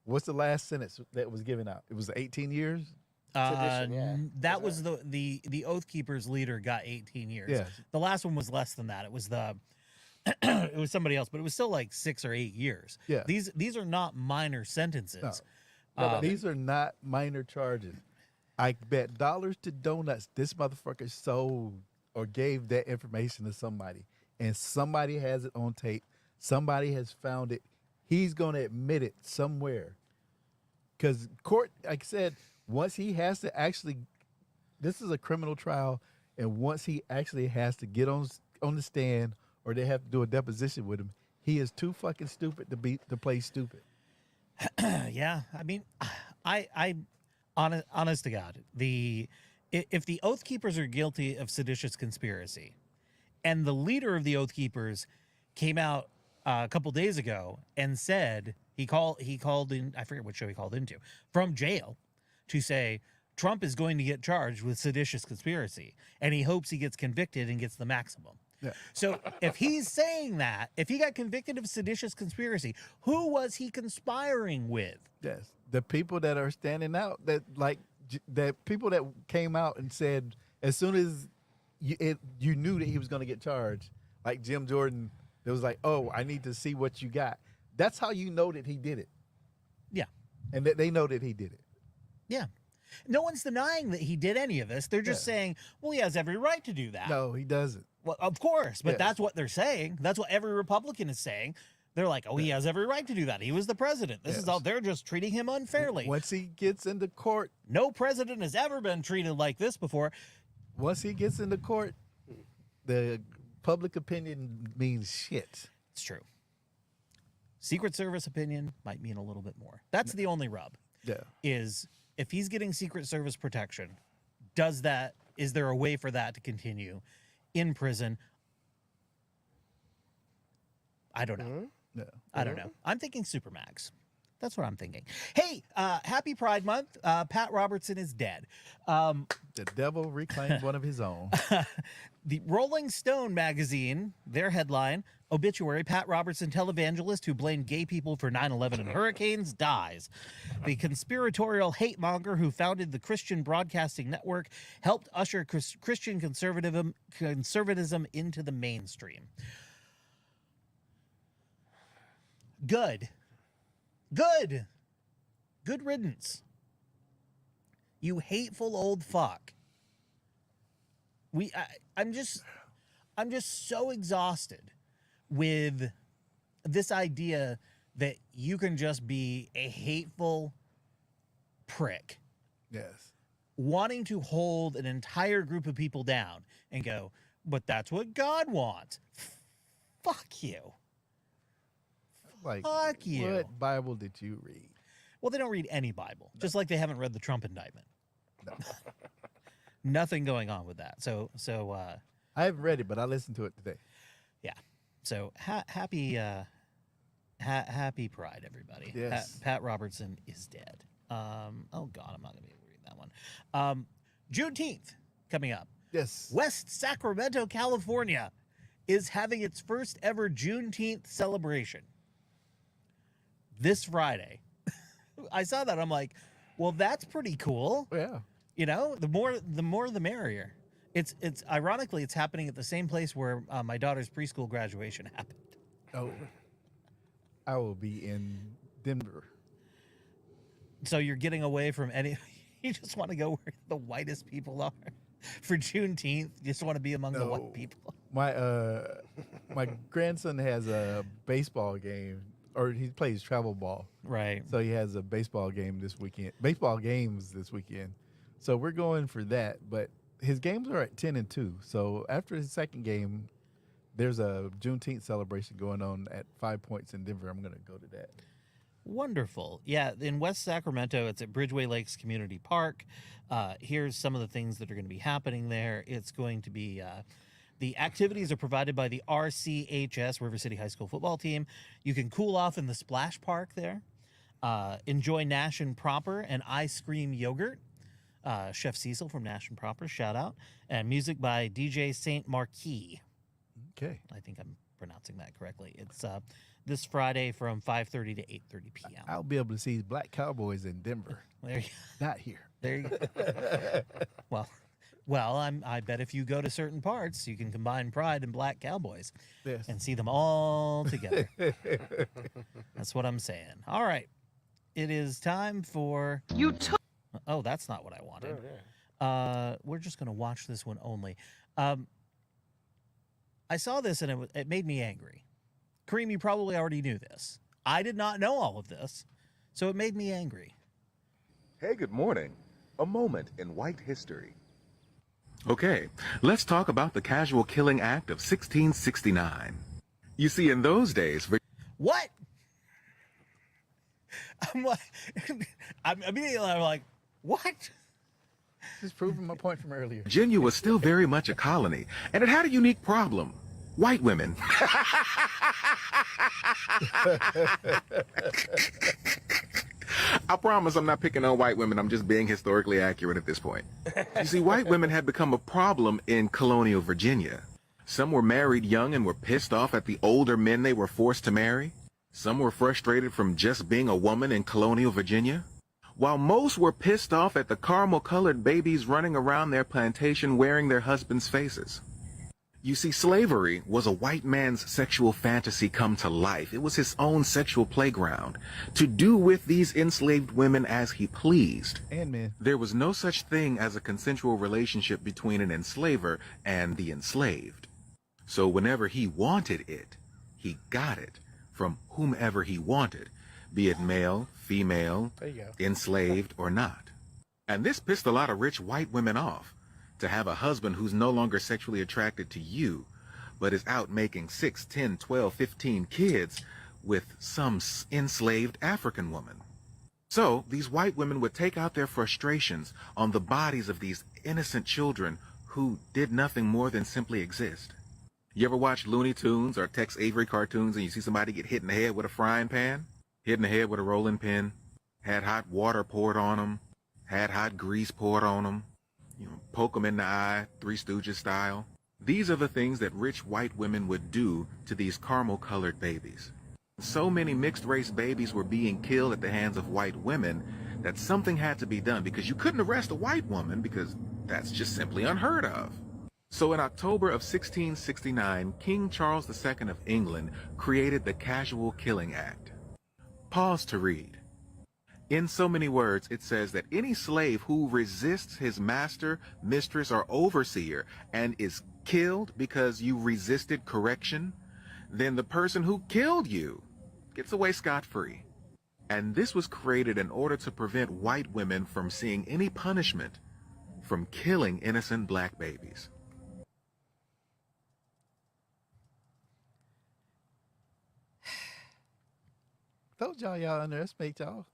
What's the last sentence that was given out? It was 18 years. Sedition, That was the Oath Keepers leader got 18 years. Yes. The last one was less than that. It was it was somebody else, but it was still like 6 or 8 years. Yeah. These are not minor sentences. No, these are not minor charges. I bet dollars to donuts this motherfucker sold or gave that information to somebody, and somebody has it on tape. Somebody has found it. He's going to admit it somewhere. Because court, like I said, once he has to actually, this is a criminal trial, and once he actually has to get on the stand or they have to do a deposition with him, he is too fucking stupid to play stupid. Yeah, I mean, I honest to God, if the Oath Keepers are guilty of seditious conspiracy, and the leader of the Oath Keepers came out a couple days ago and said he called in, I forget what show he called into, from jail to say Trump is going to get charged with seditious conspiracy, and he hopes he gets convicted and gets the maximum. Yeah. So if he's saying that, if he got convicted of seditious conspiracy, who was he conspiring with? Yes, the people that are standing out, that people that came out and said as soon as you knew that he was going to get charged, like Jim Jordan, it was like, oh, I need to see what you got. That's how you know that he did it. Yeah. And that they know that he did it. Yeah. No one's denying that he did any of this. They're just saying, well, he has every right to do that. No, he doesn't. Well, of course, but Yes. that's what they're saying. That's what every Republican is saying. They're like, oh, he has every right to do that. He was the president. This is all. They're just treating him unfairly. Once he gets into court, No president has ever been treated like this before. once he gets into court, the public opinion means shit. It's true. Secret Service opinion might mean a little bit more. That's the only rub. Yeah. Is if he's getting Secret Service protection, is there a way for that to continue in prison? I don't know. No. I don't know. I'm thinking Supermax. That's what I'm thinking. Hey, happy Pride Month. Pat Robertson is dead. The devil reclaimed one of his own. The Rolling Stone magazine, their headline, obituary, Pat Robertson, televangelist who blamed gay people for 9/11 and hurricanes, dies. The conspiratorial hate monger who founded the Christian Broadcasting Network helped usher Christian conservatism into the mainstream. Good riddance. You hateful old fuck. I'm just so exhausted with this idea that you can just be a hateful prick Yes. wanting to hold an entire group of people down and go, but that's what God wants. Fuck you. Like, Fuck you. what Bible did you read? Well, they don't read any Bible, just like they haven't read the Trump indictment. No. Nothing going on with that. So I haven't read it, but I listened to it today. yeah. So happy Pride, everybody. Yes. Pat Robertson is dead. Oh God, I'm not gonna be able to read that one. Juneteenth coming up. Yes. West Sacramento, California, is having its first ever Juneteenth celebration this Friday. I saw that. I'm like, well, that's pretty cool. Yeah. You know, the more the merrier. It's ironically, it's happening at the same place where my daughter's preschool graduation happened. Oh. I will be in Denver. So you're getting away from any. You just want to go where the whitest people are for Juneteenth. You just want to be among the white people. My grandson has a baseball game, or he plays travel ball. Right. So he has a baseball games this weekend. So we're going for that. But his games are at 10 and 2. So after his second game, there's a Juneteenth celebration going on at 5 Points in Denver. I'm going to go to that. Wonderful. Yeah, in West Sacramento, it's at Bridgeway Lakes Community Park. Here's some of the things that are going to be happening there. It's going to be the activities are provided by the RCHS, River City High School football team. You can cool off in the splash park there. Enjoy Nash and Proper and Ice Cream Yogurt. Chef Cecil from Nash and Proper, shout out. And music by DJ Saint Marquis. Okay. I think I'm pronouncing that correctly. It's this Friday from 5:30 to 8:30 p.m. I'll be able to see Black Cowboys in Denver. There you Not here. There you go. Well, I bet if you go to certain parts, you can combine Pride and Black Cowboys Yes. and see them all together. That's what I'm saying. All right. It is time for... Oh, that's not what I wanted. We're just going to watch this one only. I saw this and it made me angry. Kareem, you probably already knew this. I did not know all of this, so it made me angry. Hey, good morning. A moment in white history. Okay, let's talk about the Casual Killing Act of 1669. You see, in those days... What? I'm like, I'm like, what? Just proving my point from earlier. Virginia was still very much a colony, and it had a unique problem. White women. I promise I'm not picking on white women. I'm just being historically accurate at this point. You see, white women had become a problem in colonial Virginia. Some were married young and were pissed off at the older men they were forced to marry. Some were frustrated from just being a woman in colonial Virginia. While most were pissed off at the caramel-colored babies running around their plantation wearing their husbands' faces. You see, slavery was a white man's sexual fantasy come to life. It was his own sexual playground, to do with these enslaved women as he pleased. And men. There was no such thing as a consensual relationship between an enslaver and the enslaved. So whenever he wanted it, he got it from whomever he wanted, be it male, female, There you go. enslaved, or not. And this pissed a lot of rich white women off, to have a husband who's no longer sexually attracted to you, but is out making 6, 10, 12, 15 kids with some enslaved African woman. So these white women would take out their frustrations on the bodies of these innocent children who did nothing more than simply exist. You ever watch Looney Tunes or Tex Avery cartoons and you see somebody get hit in the head with a frying pan, hit in the head with a rolling pin, had hot water poured on them, had hot grease poured on them, poke them in the eye, Three Stooges style? These are the things that rich white women would do to these caramel-colored babies. So many mixed-race babies were being killed at the hands of white women that something had to be done, because you couldn't arrest a white woman because that's just simply unheard of. So in October of 1669, King Charles II of England created the Casual Killing Act. Pause to read. In so many words, it says that any slave who resists his master, mistress, or overseer and is killed because you resisted correction, then the person who killed you gets away scot-free. And this was created in order to prevent white women from seeing any punishment from killing innocent black babies. Told y'all underestimate y'all.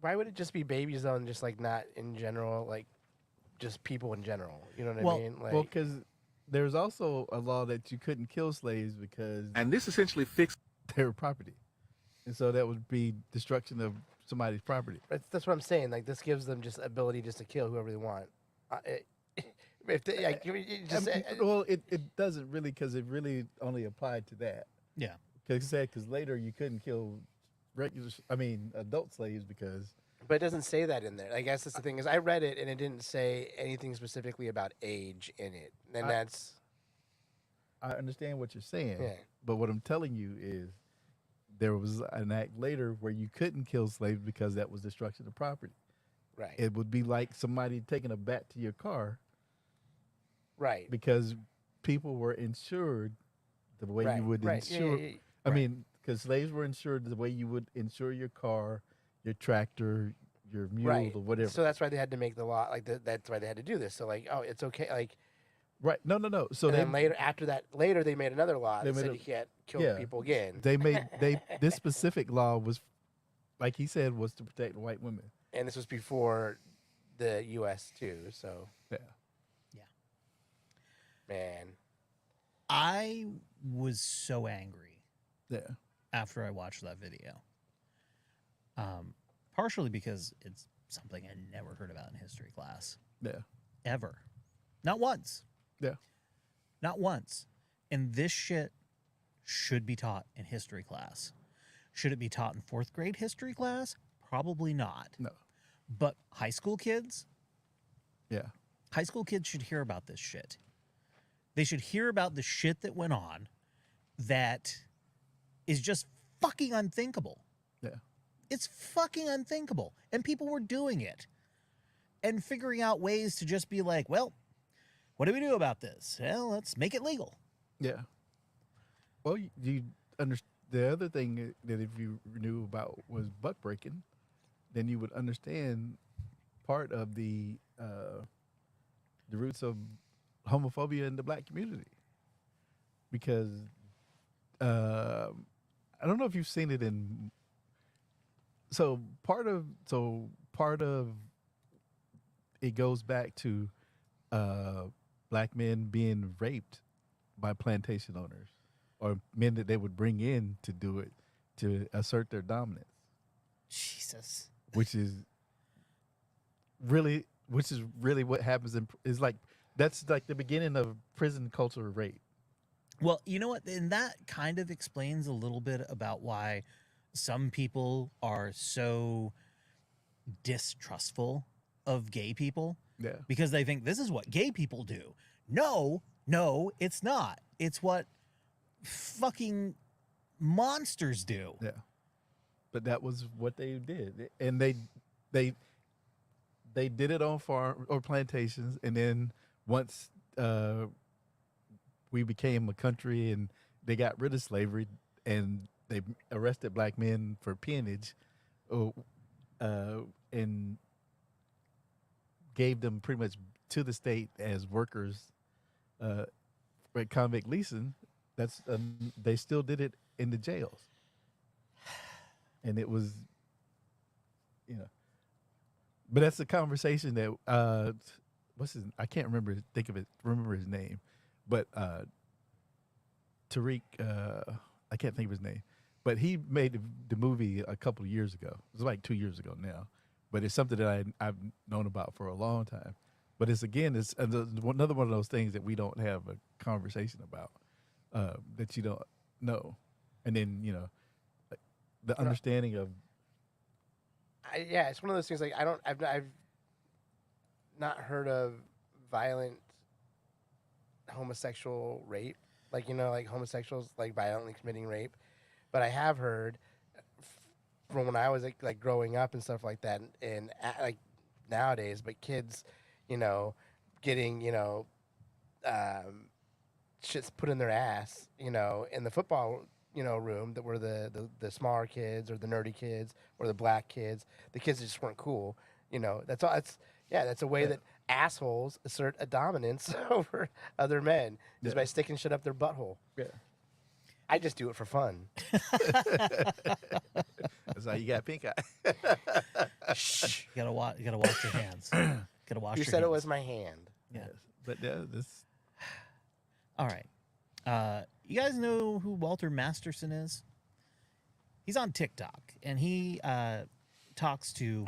Why would it just be babies though, and just like not in general, like just people in general? You know what Well- I mean? Like, Well, because there's also a law that you couldn't kill slaves because And this essentially fixed they were property, and so that would be destruction of somebody's property. that's what I'm saying. Like this gives them just ability just to kill whoever they want. If they, like, it just, Well, it doesn't really, because it really only applied to that. Yeah. Because later you couldn't kill adult slaves because but it doesn't say that in there. I guess that's the thing is I read it and it didn't say anything specifically about age in it. And that's I understand what you're saying. Yeah. But what I'm telling you is there was an act later where you couldn't kill slaves because that was destruction of property. right. It would be like somebody taking a bat to your car right. because people were insured the way right. you would right. Yeah, insure. yeah, yeah. I Right. mean, because slaves were insured the way you would insure your car, your tractor, your mule, right. or whatever. So that's why they had to make the law. Like that's why they had to do this. So like, oh, it's okay. Like, right? No. So and they then later, after that, later they made another law They that made said a- you can't kill yeah. people again. this specific law was, like he said, was to protect white women. And this was before the U.S. too. So Yeah. man, I was so angry Yeah. after I watched that video. Partially because it's something I never heard about in history class. Yeah. Ever. Not once. Yeah. Not once. And this shit should be taught in history class. Should it be taught in 4th grade history class? Probably not. No. But high school kids Yeah. should hear about this shit. They should hear about the shit that went on that is just fucking unthinkable. Yeah. It's fucking unthinkable. And people were doing it and figuring out ways to just be like, well, what do we do about this? Well, let's make it legal. Yeah. Well, you understand. The other thing that if you knew about was buck breaking, then you would understand part of the roots of homophobia in the black community. Because I don't know if you've seen it in. So part of it goes back to black men being raped by plantation owners or men that they would bring in to do it to assert their dominance, Jesus. which is really what happens is like that's like the beginning of prison culture rape. Well, you know what? And that kind of explains a little bit about why some people are so distrustful of gay people Yeah. because they think this is what gay people do. No, it's not. It's what fucking monsters do. Yeah. But that was what they did. And they did it on farm or plantations, and then once we became a country and they got rid of slavery and they arrested black men for peonage, and gave them pretty much to the state as workers at convict leasing. That's they still did it in the jails, and it was, but that's a conversation that what's his, I can't remember his name, but Tariq, I can't think of his name, but he made the movie a couple of years ago. It was like 2 years ago now, but it's something that I've known about for a long time. But it's another one of those things that we don't have a conversation about, that you don't know, and then the understanding of. Yeah, it's one of those things. Like I've not heard of violent homosexual rape, like like homosexuals like violently committing rape, but I have heard from when I was like growing up and stuff like that, and like nowadays, but kids, getting shit's put in their ass, in the football room, that were the smaller kids or the nerdy kids or the black kids, the kids that just weren't cool. That's all. That's a way that assholes assert a dominance over other men is by sticking shit up their butthole. Yeah. I just do it for fun. That's how you got pink eye. Shh. You gotta wash your hands. Gotta wash You your said hands. it was my hand. Yeah. Yes. But this. All right. You guys know who Walter Masterson is? He's on TikTok, and he talks to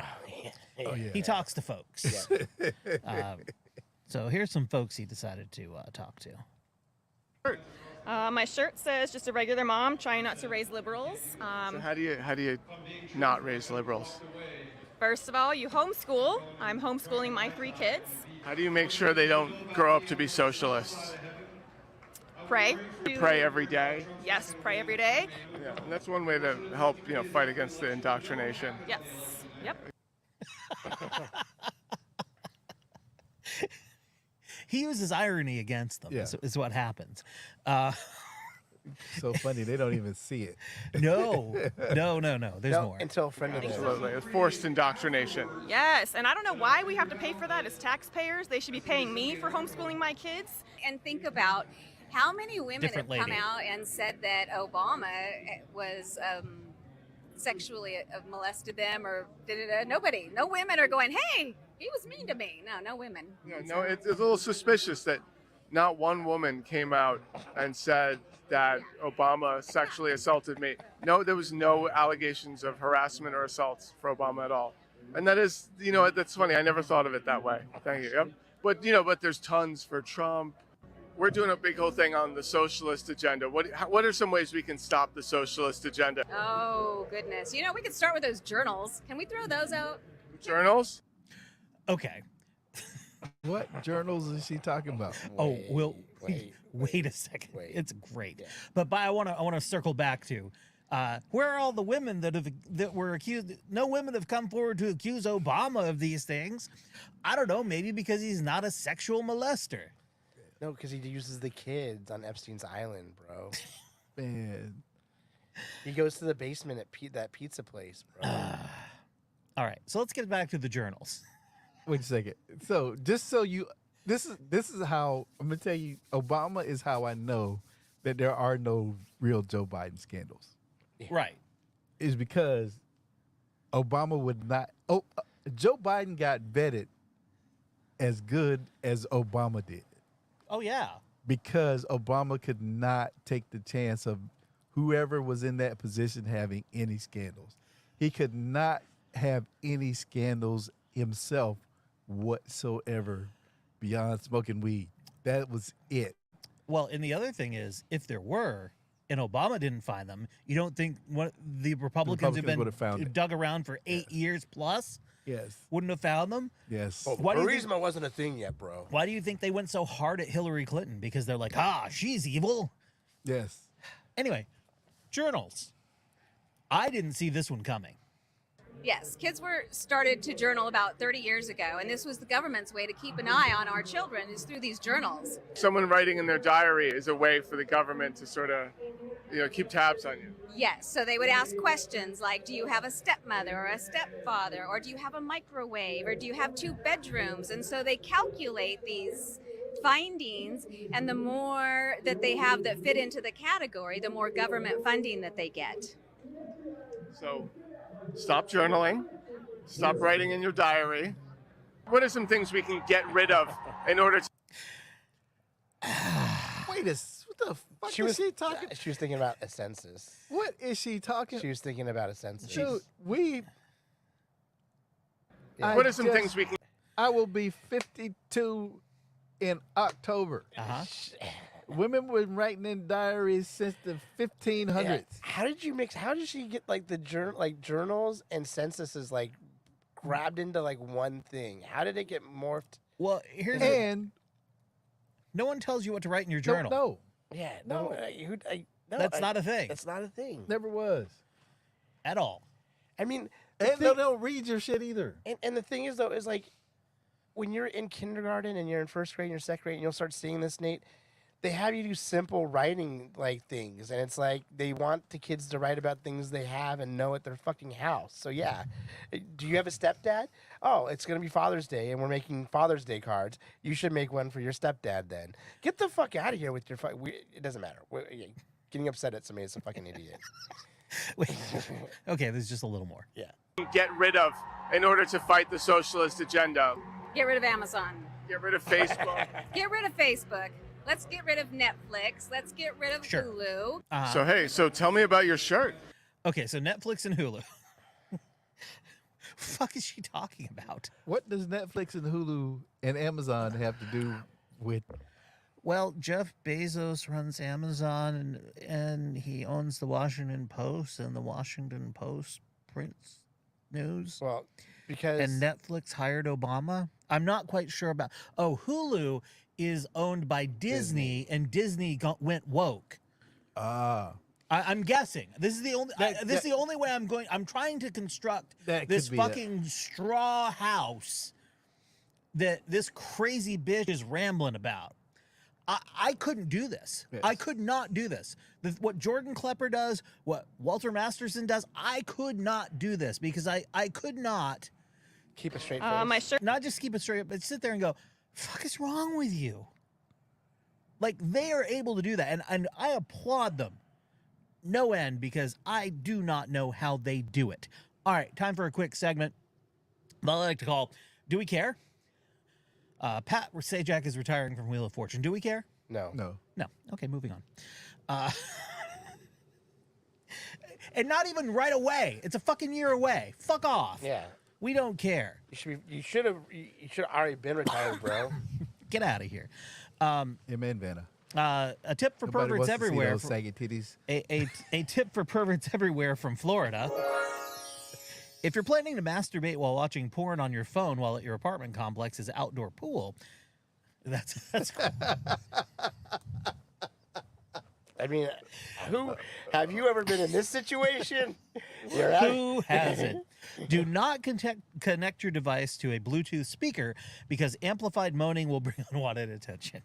Oh, yeah. he talks to folks. So here's some folks he decided to talk to. My shirt says "just a regular mom trying not to raise liberals." So how do you not raise liberals? First of all, you homeschool. I'm homeschooling my 3 kids. How do you make sure they don't grow up to be socialists? Pray. You pray every day. Yes, pray every day. Yeah, and that's one way to help fight against the indoctrination. Yes. Yep. He uses irony against them. Yeah. Is what happens. So funny, they don't even see it. No. There's more. Until a friend of theirs. Absolutely, it's forced indoctrination. Yes, and I don't know why we have to pay for that as taxpayers. They should be paying me for homeschooling my kids. And think about how many women Different have come lady. out and said that Obama was sexually molested them or da-da-da. Nobody. No women are going, hey, he was mean to me. No women. Yeah, no, it's a little suspicious that not one woman came out and said that Obama sexually assaulted me. No, there was no allegations of harassment or assaults for Obama at all. And that is, that's funny. I never thought of it that way. Thank you. Yep. But there's tons for Trump. We're doing a big whole thing on the socialist agenda. What are some ways we can stop the socialist agenda? Oh, goodness. We could start with those journals. Can we throw those out? Journals? Okay. What journals is she talking about? Wait a second. wait. It's great. Yeah. But I want to circle back to where are all the women that were accused? No women have come forward to accuse Obama of these things. I don't know. Maybe because he's not a sexual molester. No, because he uses the kids on Epstein's Island, bro. Man. He goes to the basement at that pizza place, bro. All right. So let's get back to the journals. Wait a second. So just so you, this is how I'm gonna tell you. Obama is how I know that there are no real Joe Biden scandals. Right. Is because Obama would not. Joe Biden got vetted as good as Obama did Oh yeah. because Obama could not take the chance of whoever was in that position having any scandals. He could not have any scandals himself whatsoever beyond smoking weed. That was it. Well, and the other thing is, if there were, and Obama didn't find them, you don't think the Republicans have Republicans would have found been it. dug around for 8 years plus? Yes. wouldn't have found them. Yes. Oh, Why do you think- Burisma wasn't a thing yet, bro. Why do you think they went so hard at Hillary Clinton? Because they're like, she's evil. Yes. Anyway, journals. I didn't see this one coming. Yes, kids were started to journal about 30 years ago, and this was the government's way to keep an eye on our children is through these journals. Someone writing in their diary is a way for the government to sort of, keep tabs on you. Yes, so they would ask questions like, do you have a stepmother or a stepfather, or do you have a microwave, or do you have 2 bedrooms? And so they calculate these findings, and the more that they have that fit into the category, the more government funding that they get. So stop journaling, stop writing in your diary. What are some things we can get rid of in order to... Wait a what the fuck is she talking? She was thinking about a census. What is she talking? She was thinking about a census. Dude, we. Yeah. What are some things we can... I will be 52 in October. Uh-huh. Women were writing in diaries since the 1500s. Yeah. How did she get like the journals and censuses like grabbed into like one thing? How did it get morphed? Well, here's And no one tells you what to write in your no, journal. no, Yeah, no, That's not a thing That's not a thing. never was. at all. I mean, And they don't read your shit either. and the thing is though is like when you're in kindergarten and you're in first grade and you're second grade and you'll start seeing this, Nate. They have you do simple writing like things, and it's like they want the kids to write about things they have and know at their fucking house. So yeah, do you have a stepdad? Oh, it's gonna be Father's Day, and we're making Father's Day cards. You should make one for your stepdad then. Get the fuck out of here with your it doesn't matter. Getting upset at somebody is a fucking idiot. Wait. Okay, there's just a little more. Yeah. get rid of in order to fight the socialist agenda? Get rid of Amazon. Get rid of Facebook. Get rid of Facebook. Let's get rid of Netflix. Let's get rid of Sure. Hulu. So tell me about your shirt. Okay, so Netflix and Hulu. Fuck is she talking about? What does Netflix and Hulu and Amazon have to do with? Well, Jeff Bezos runs Amazon and he owns the Washington Post, and the Washington Post prints news. Well, because And Netflix hired Obama. I'm not quite sure about. Oh, Hulu is owned by Disney. And Disney went woke. I'm guessing. This is the only. This is the only way I'm going. I'm trying to construct That this could be it. fucking straw house that this crazy bitch is rambling about. I couldn't do this. Yes. I could not do this. What Jordan Klepper does, what Walter Masterson does, I could not do this because I could not keep a straight face. My shirt. not just keep it straight up, but sit there and go, fuck is wrong with you? Like, they are able to do that, and I applaud them. No end, because I do not know how they do it. All right, time for a quick segment that I like to call Do We Care? Pat Sajak is retiring from Wheel of Fortune. Do we care? No. No. No. Okay, moving on. And not even right away. It's a fucking year away. Fuck off. Yeah. We don't care. You should have already been retired, bro. Get out of here. Amen, Vanna. A tip for Nobody perverts wants to see everywhere. those saggy titties. A tip for perverts everywhere from Florida. If you're planning to masturbate while watching porn on your phone while at your apartment complex's outdoor pool, that's cool. I mean, who have you ever been in this situation? You're out. Who hasn't? Do not connect your device to a Bluetooth speaker because amplified moaning will bring unwanted attention.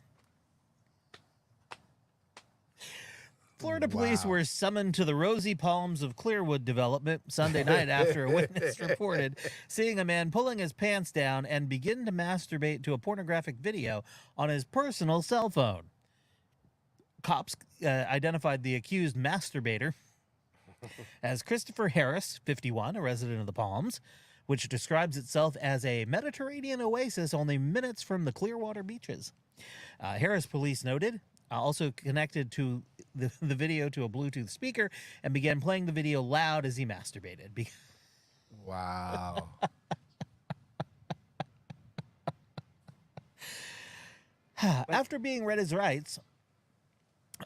Florida police were summoned to the Rosy Palms of Clearwood development Sunday night after a witness reported seeing a man pulling his pants down and begin to masturbate to a pornographic video on his personal cell phone. Cops identified the accused masturbator as Christopher Harris, 51, a resident of the Palms, which describes itself as a Mediterranean oasis only minutes from the Clearwater beaches. Harris police noted also connected to the video to a Bluetooth speaker and began playing the video loud as he masturbated. Wow. After being read his rights,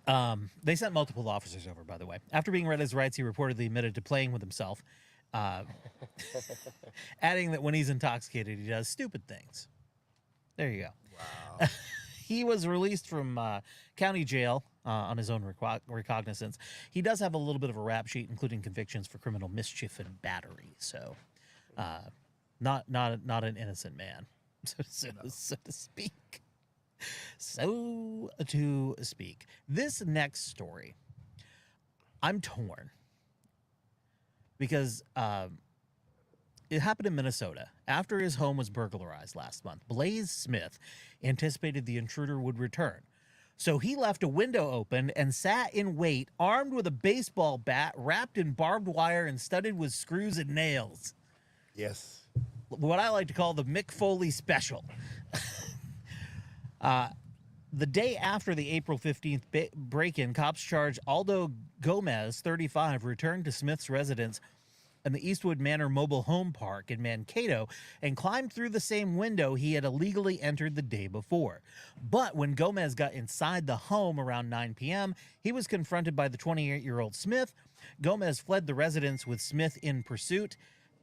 they sent multiple officers over, by the way. After being read his rights, he reportedly admitted to playing with himself Adding that when he's intoxicated, he does stupid things. There you go. Wow. He was released from county jail on his own recognizance. He does have a little bit of a rap sheet, including convictions for criminal mischief and battery. So, not an innocent man, so to speak. So to speak. This next story, I'm torn because it happened in Minnesota. After his home was burglarized last month, Blaze Smith anticipated the intruder would return. So he left a window open and sat in wait, armed with a baseball bat wrapped in barbed wire and studded with screws and nails. Yes. What I like to call the Mick Foley special. The day after the April 15th break-in, cops charged Aldo Gomez, 35, returned to Smith's residence in the Eastwood Manor Mobile Home Park in Mankato and climbed through the same window he had illegally entered the day before. But when Gomez got inside the home around 9 p.m., he was confronted by the 28-year-old Smith. Gomez fled the residence with Smith in pursuit.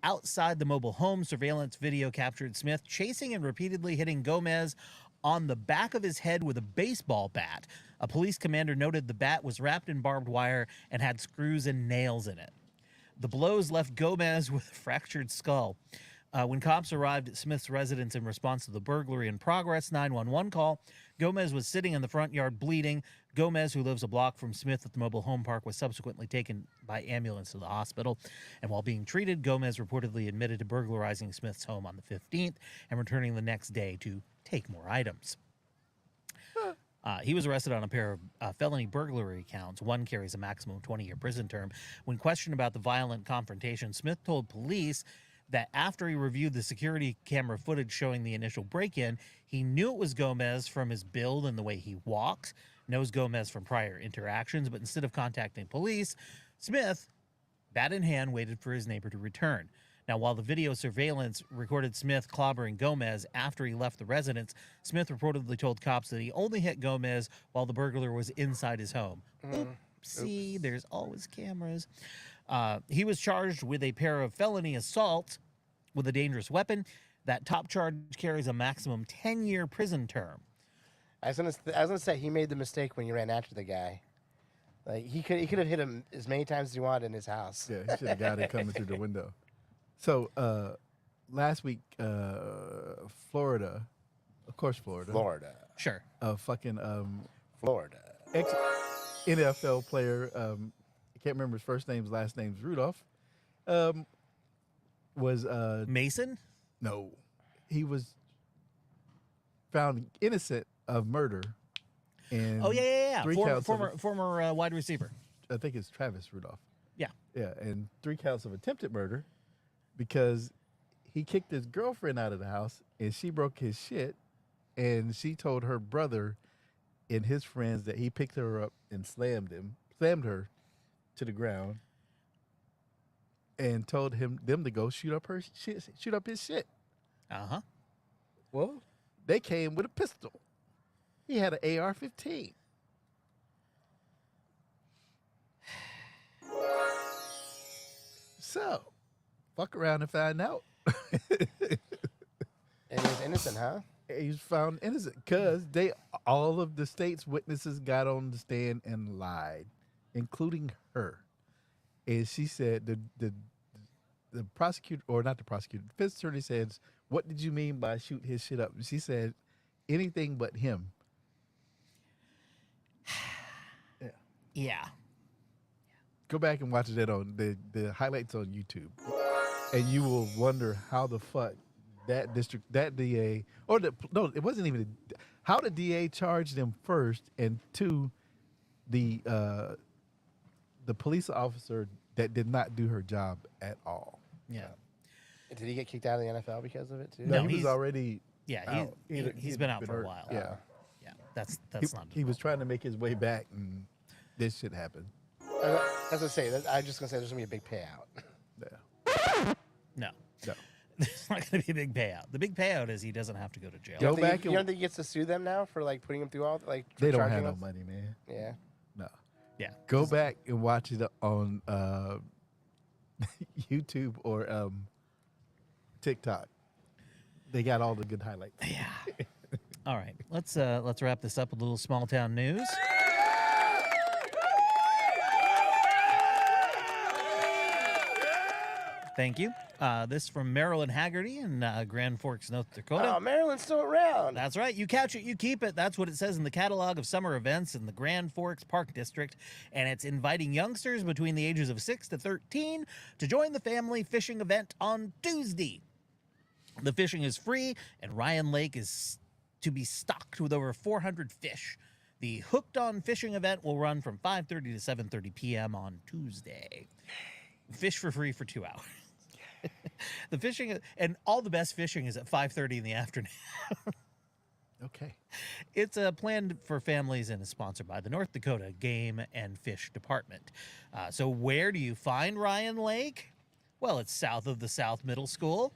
Outside the mobile home, surveillance video captured Smith chasing and repeatedly hitting Gomez on the back of his head with a baseball bat. A police commander noted the bat was wrapped in barbed wire and had screws and nails in it. The blows left Gomez with a fractured skull. When cops arrived at Smith's residence in response to the burglary in progress 911 call, Gomez was sitting in the front yard bleeding. Gomez, who lives a block from Smith at the mobile home park, was subsequently taken by ambulance to the hospital. And while being treated, Gomez reportedly admitted to burglarizing Smith's home on the 15th and returning the next day to take more items. He was arrested on a pair of felony burglary counts. One carries a maximum 20-year prison term. When questioned about the violent confrontation, Smith told police that after he reviewed the security camera footage showing the initial break-in, he knew it was Gomez from his build and the way he walks, knows Gomez from prior interactions, but instead of contacting police, Smith, bat in hand, waited for his neighbor to return. Now, while the video surveillance recorded Smith clobbering Gomez after he left the residence, Smith reportedly told cops that he only hit Gomez while the burglar was inside his home. Oopsie, there's always cameras. He was charged with a pair of felony assaults with a dangerous weapon. That top charge carries a maximum 10-year prison term. I was gonna say he made the mistake when you ran after the guy. Like he could have hit him as many times as he wanted in his house. Yeah, he should have got it coming through the window. So last week, Florida, of course, Florida. Sure. Fucking Florida. Ex-NFL player, I can't remember his first name's last name's Rudolph. Was Mason? no, he was found innocent of murder. And Oh, yeah. three counts of- Former wide receiver. I think it's Travis Rudolph. Yeah. Yeah, and 3 counts of attempted murder because he kicked his girlfriend out of the house and she broke his shit, and she told her brother and his friends that he picked her up and slammed her to the ground, and told them to go shoot up his shit. Uh-huh. Well, they came with a pistol. He had an AR-15. So, fuck around and find out. And he was innocent, huh? He's found innocent because all of the state's witnesses got on the stand and lied, including her. And she said the prosecutor, or not the prosecutor, the defense attorney says, "What did you mean by shoot his shit up?" And she said, "Anything but him." Yeah. Go back and watch that on the highlights on YouTube, and you will wonder how the fuck that DA, it wasn't even how the DA charged them first, and two, the police officer that did not do her job at all. Yeah. Did he get kicked out of the NFL because of it too? No, No, he was he's- already Yeah, out. he's been out for a hurt. while. Yeah, Yeah. That's not he was trying to make his way back, and this shit happened. As I say, I'm just gonna say there's gonna be a big payout. Yeah. No. No. There's not going to be a big payout. The big payout is he doesn't have to go to jail. Go You back don't and think he gets to sue them now for like putting him through all like? they don't charging have no us? money, man. Yeah. No. Yeah. Go back and watch it on YouTube or TikTok. They got all the good highlights. Yeah. All right. Let's wrap this up with a little small town news. Thank you. This from Marilyn Haggerty in Grand Forks, North Dakota. Oh, Maryland's still around. That's right. You catch it, you keep it. That's what it says in the catalog of summer events in the Grand Forks Park District. And it's inviting youngsters between the ages of 6 to 13 to join the family fishing event on Tuesday. The fishing is free, and Ryan Lake is to be stocked with over 400 fish. The Hooked on Fishing event will run from 5:30 to 7:30 p.m. on Tuesday. Fish for free for 2 hours. The fishing and all the best fishing is at 5:30 in the afternoon. Okay. It's planned for families and is sponsored by the North Dakota Game and Fish Department. So where do you find Ryan Lake? Well, it's south of the South Middle School.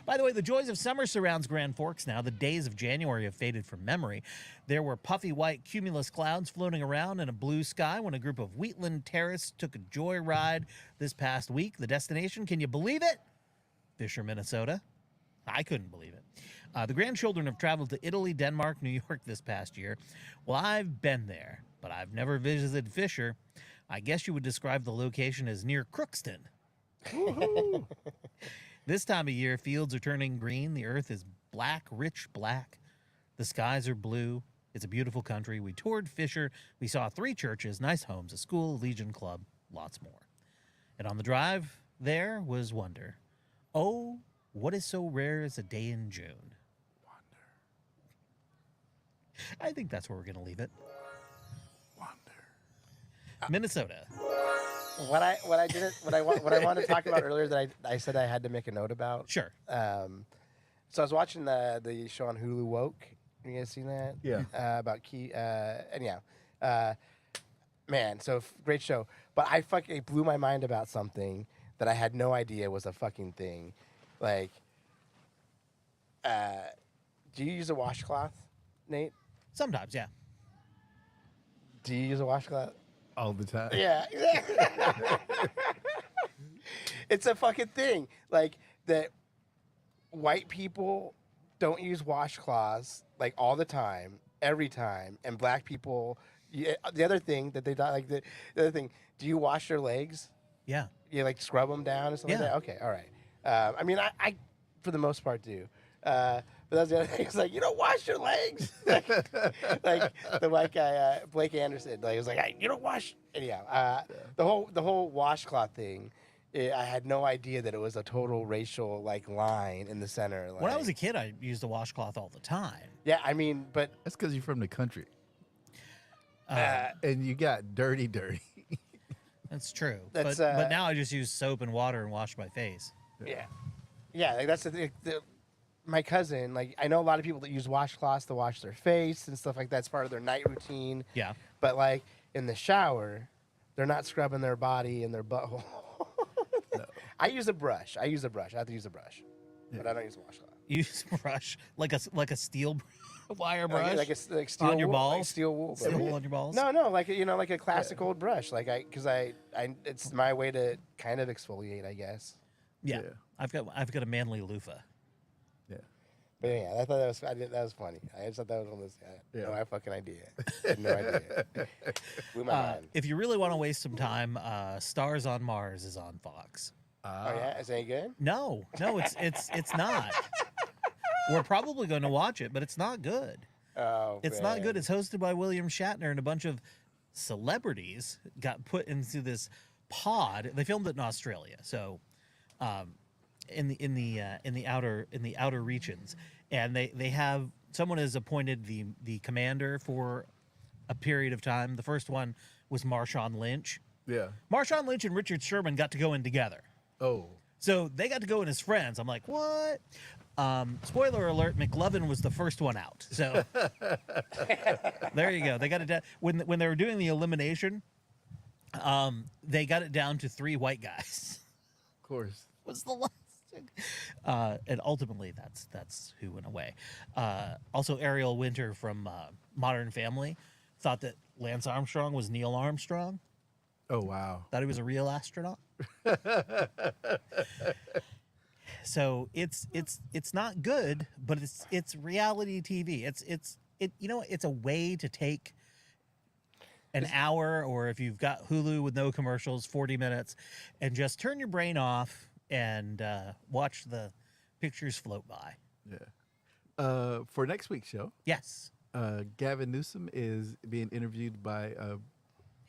By the way, the joys of summer surrounds Grand Forks now. The days of January have faded from memory. There were puffy white cumulus clouds floating around in a blue sky when a group of Wheatland terrorists took a joyride this past week. The destination, can you believe it? Fisher, Minnesota. I couldn't believe it. The grandchildren have traveled to Italy, Denmark, New York this past year. Well, I've been there, but I've never visited Fisher. I guess you would describe the location as near Crookston. This time of year, fields are turning green. The earth is black, rich black. The skies are blue. It's a beautiful country. We toured Fisher. We saw 3 churches, nice homes, a school, Legion Club, lots more. And on the drive there was wonder. Oh, what is so rare as a day in June? Wonder. I think that's where we're going to leave it. Wonder. Minnesota. What I wanted to talk about earlier that I said I had to make a note about. Sure. So I was watching the show on Hulu Woke. You guys seen that? Yeah. About key and yeah, man. So great show. But it blew my mind about something that I had no idea was a fucking thing. Like, do you use a washcloth, Nate? Sometimes, yeah. Do you use a washcloth? All the time. Yeah. It's a fucking thing. Like, that white people don't use washcloths, like, all the time, every time. And black people, the other thing that they don't, like, the other thing, do you wash your legs? Yeah. You, like, scrub them down and stuff like Yeah. that? Okay, all right. I mean, I, for the most part, do. But that's the other thing. It's like, you don't wash your legs. like the white guy, Blake Anderson. Like, it was like, you don't wash. Anyhow, the whole washcloth thing. I had no idea that it was a total racial like line in the center. Like, When I was a kid, I used a washcloth all the time. yeah, I mean, but That's because you're from the country. And you got dirty. That's true. That's, but now I just use soap and water and wash my face. yeah, like that's the thing. My cousin, like, I know a lot of people that use washcloths to wash their face and stuff like that. It's part of their night routine. Yeah. But like in the shower, they're not scrubbing their body and their butthole. No. I use a brush. I have to use a brush, but I don't use a washcloth. You use a brush like a steel wire brush Like steel on your wool, balls. like steel wool. Steel wool on your balls. No, like like a classic old brush. Like because it's my way to kind of exfoliate, I guess. Yeah. Yeah. I've got a manly loofah. Yeah. But yeah, I thought that was funny. I just thought that was one of those. Yeah. No fucking idea. I had no idea. Blew my mind. If you really want to waste some time, Stars on Mars is on Fox. Oh yeah, is that good? No, it's not. We're probably going to watch it, but it's not good. Oh, It's not good. It's hosted by William Shatner, and a bunch of celebrities got put into this pod. They filmed it in Australia, so in the outer regions, and they have someone is appointed the commander for a period of time. The first one was Marshawn Lynch. Yeah. Marshawn Lynch and Richard Sherman got to go in together. Oh. So they got to go in as friends. I'm like, what? Spoiler alert, McLovin was the first one out. So there you go. They got it down. When they were doing the elimination, they got it down to 3 white guys. Of course. Was the last thing. And ultimately, that's who went away. Also, Ariel Winter from Modern Family thought that Lance Armstrong was Neil Armstrong. Oh wow. Thought he was a real astronaut. So it's not good, but it's reality TV. It's a way to take an hour, or if you've got Hulu with no commercials, 40 minutes, and just turn your brain off and watch the pictures float by. Yeah. For next week's show, Yes, Gavin Newsom is being interviewed by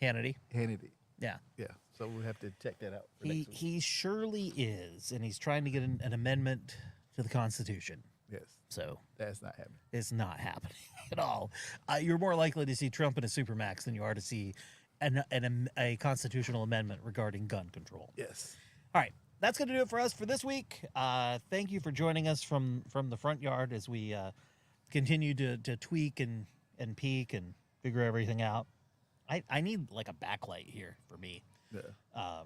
Hannity. Hannity. Yeah. Yeah. So we'll have to check that out. For next week. He surely is, and he's trying to get an amendment to the Constitution. Yes. So That's not happening. it's not happening at all. You're more likely to see Trump in a supermax than you are to see a constitutional amendment regarding gun control. Yes. All right, that's going to do it for us for this week. Thank you for joining us from the front yard as we continue to tweak and peek and figure everything out. I need like a backlight here for me. Yeah.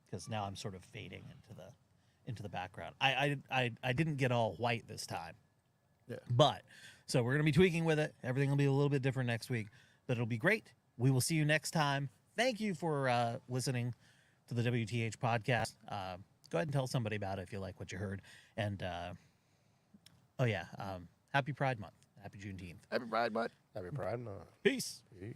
Because now I'm sort of fading into the background. I didn't get all white this time. Yeah. But so we're gonna be tweaking with it. Everything will be a little bit different next week, but it'll be great. We will see you next time. Thank you for listening to the WTH podcast. Go ahead and tell somebody about it if you like what you heard. And happy Pride Month. Happy Juneteenth. Happy Pride Month. Happy Pride Month. Peace. Peace.